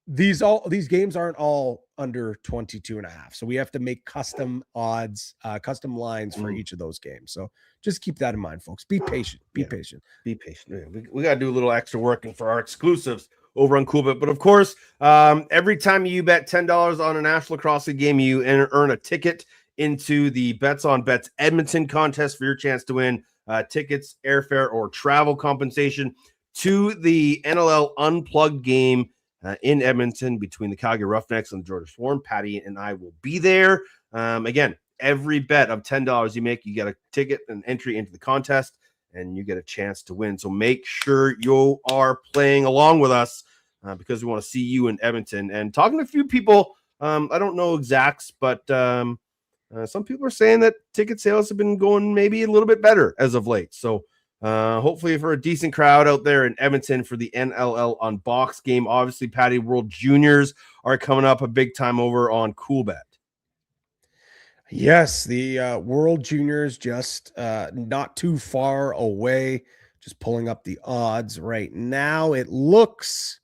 These games aren't all under 22.5. So we have to make custom odds, custom lines for each of those games. So just keep that in mind, folks. Be patient. Be patient. Be patient. Yeah, we got to do a little extra working for our exclusives over on Coolbet. But of course, every time you bet $10 on a National Lacrosse League game, you earn a ticket into the Bets on Bets Edmonton contest for your chance to win tickets, airfare, or travel compensation to the NLL Unplugged game in Edmonton between the Calgary Roughnecks and the Georgia Swarm. Patty and I will be there. Again, every bet of $10 you make, you get a ticket and entry into the contest, and you get a chance to win. So make sure you are playing along with us because we want to see you in Edmonton. And talking to a few people, I don't know exacts, but some people are saying that ticket sales have been going maybe a little bit better as of late. So hopefully for a decent crowd out there in Edmonton for the NLL Unbox game. Obviously, Patty, World Juniors are coming up a big time over on Coolbet. Yes, the World Juniors just not too far away. Just pulling up the odds right now. It looks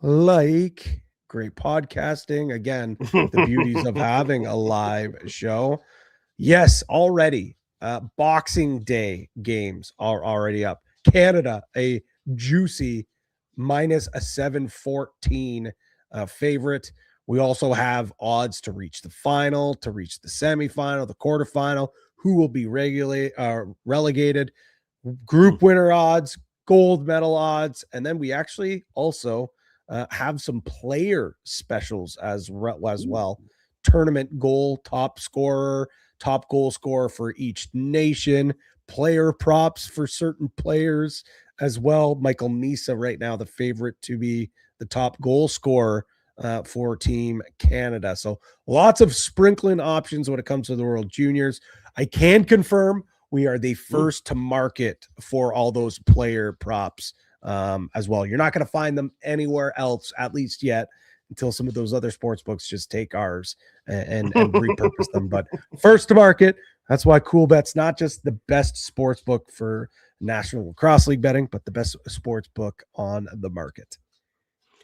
like great podcasting. Again, the beauties of having a live show. Yes, already. Boxing Day games are already up. Canada, a juicy minus a 714 favorite. We also have odds to reach the final, to reach the semifinal, the quarterfinal, who will be relegated, group winner odds, gold medal odds, and then we actually also have some player specials as well. Tournament goal, top goal scorer for each nation, player props for certain players as well. Michael Misa right now, the favorite to be the top goal scorer for Team Canada. So lots of sprinkling options when it comes to the World Juniors. I can confirm we are the first to market for all those player props as well. You're not going to find them anywhere else, at least yet, until some of those other sports books just take ours and repurpose them. But first to market, that's why Coolbet's not just the best sports book for National Lacrosse League betting, but the best sports book on the market.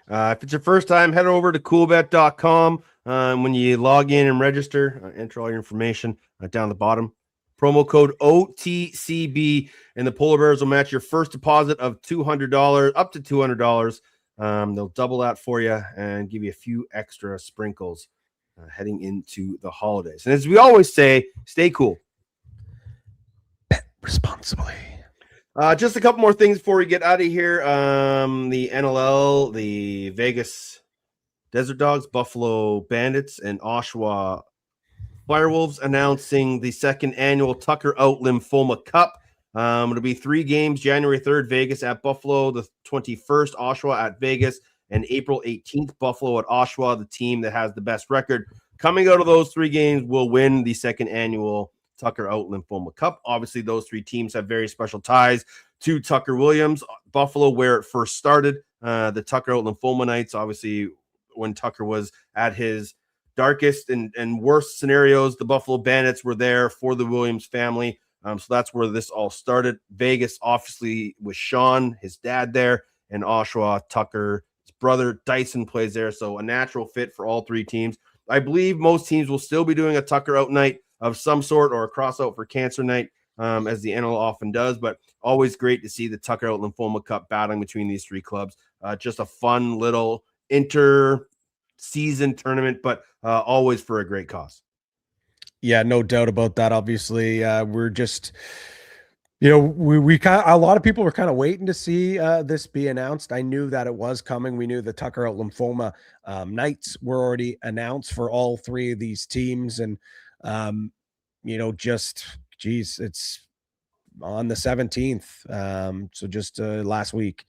If it's your first time, head over to coolbet.com. When you log in and register, enter all your information down the bottom. Promo code OTCB, and the Polar Bears will match your first deposit of $200, up to $200. They'll double that for you and give you a few extra sprinkles heading into the holidays. And as we always say, stay cool. Bet responsibly. Just a couple more things before we get out of here. The NLL, the Vegas Desert Dogs, Buffalo Bandits, and Oshawa Firewolves announcing the second annual Tucker Out Lymphoma Cup. It'll be 3 games, January 3rd, Vegas at Buffalo, the 21st, Oshawa at Vegas, and April 18th, Buffalo at Oshawa, the team that has the best record. Coming out of those 3 games will win the second annual Tucker Out Lymphoma Cup. Obviously, those 3 teams have very special ties to Tucker Williams. Buffalo, where it first started, the Tucker Out Lymphoma Nights, obviously, when Tucker was at his darkest and worst scenarios, the Buffalo Bandits were there for the Williams family. So that's where this all started. Vegas, obviously, with Sean, his dad there, and Oshawa, Tucker, his brother Dyson plays there. So a natural fit for all 3 teams. I believe most teams will still be doing a Tucker Out night of some sort or a cross out for cancer night, as the NL often does. But always great to see the Tucker Out Lymphoma Cup battling between these three clubs. Just a fun little inter-season tournament, but always for a great cause. Yeah, no doubt about that. Obviously, we're just, we kind of, a lot of people were kind of waiting to see this be announced. I knew that it was coming. We knew the Tucker Out Lymphoma nights were already announced for all three of these teams, and it's on the 17th. So just last week.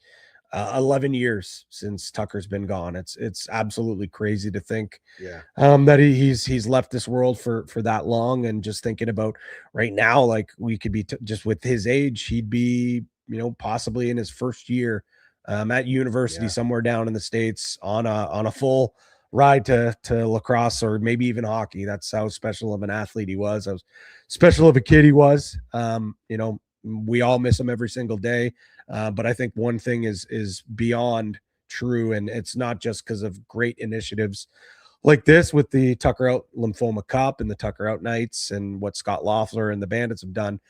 11 years since Tucker's been gone. It's absolutely crazy to think that he's left this world for that long. And just thinking about right now, like we could be just with his age, he'd be, possibly in his first year at university somewhere down in the States on a full ride to lacrosse or maybe even hockey. That's how special of an athlete he was. How special of a kid he was. We all miss him every single day. But I think one thing is beyond true, and it's not just because of great initiatives like this with the Tucker Out Lymphoma Cup and the Tucker Out Nights and what Scott Loeffler and the Bandits have done.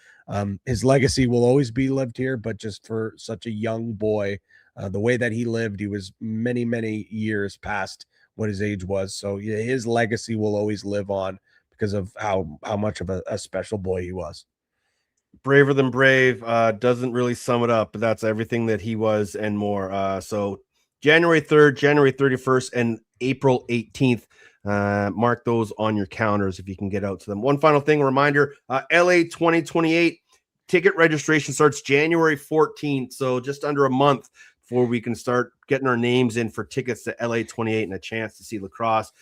His legacy will always be lived here, but just for such a young boy, the way that he lived, he was many, many years past what his age was. So yeah, his legacy will always live on because of how much of a special boy he was. Braver than brave doesn't really sum it up, but that's everything that he was and more. So January 3rd, January 31st, and April 18th. Mark those on your calendars if you can get out to them. One final thing, a reminder, LA 2028 ticket registration starts January 14th. So just under a month before we can start getting our names in for tickets to LA 28 and a chance to see lacrosse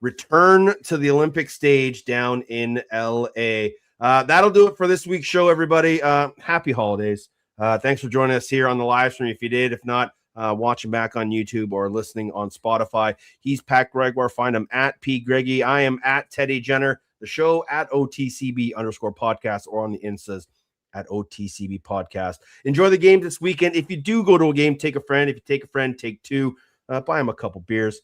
return to the Olympic stage down in LA. That'll do it for this week's show, everybody. Happy holidays. Thanks for joining us here on the live stream. If you did, if not, watching back on YouTube or listening on Spotify. He's Pat Gregoire. Find him at P. Greggy. I am at Teddy Jenner. The show at OTCB_podcast or on the Instas at OTCB podcast. Enjoy the game this weekend. If you do go to a game, take a friend. If you take a friend, take two. Buy him a couple beers.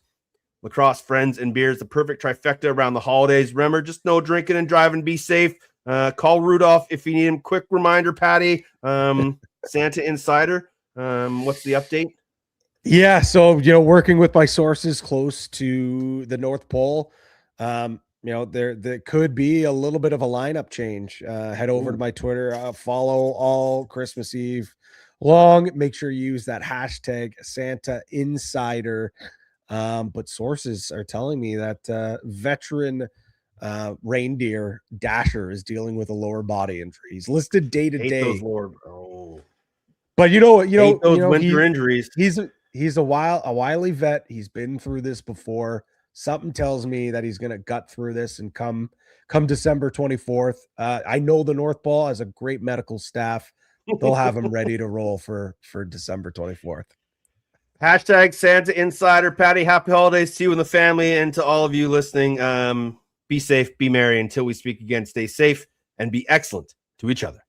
Lacrosse, friends, and beers, the perfect trifecta around the holidays. Remember, just no drinking and driving. Be safe. Call Rudolph if you need him. Quick reminder, Patty, Santa Insider. What's the update? Yeah, so working with my sources close to the North Pole, there could be a little bit of a lineup change. Head over to my Twitter, follow all Christmas Eve long. Make sure you use that hashtag Santa Insider. But sources are telling me that veteran reindeer Dasher is dealing with a lower body injury. He's listed day to day. But winter injuries. He's a wily vet. He's been through this before. Something tells me that he's going to gut through this and come December 24th. I know the North Pole has a great medical staff. They'll have him ready to roll for December 24th. Hashtag Santa Insider. Patty, happy holidays to you and the family, and to all of you listening. Be safe, be merry. Until we speak again, stay safe and be excellent to each other.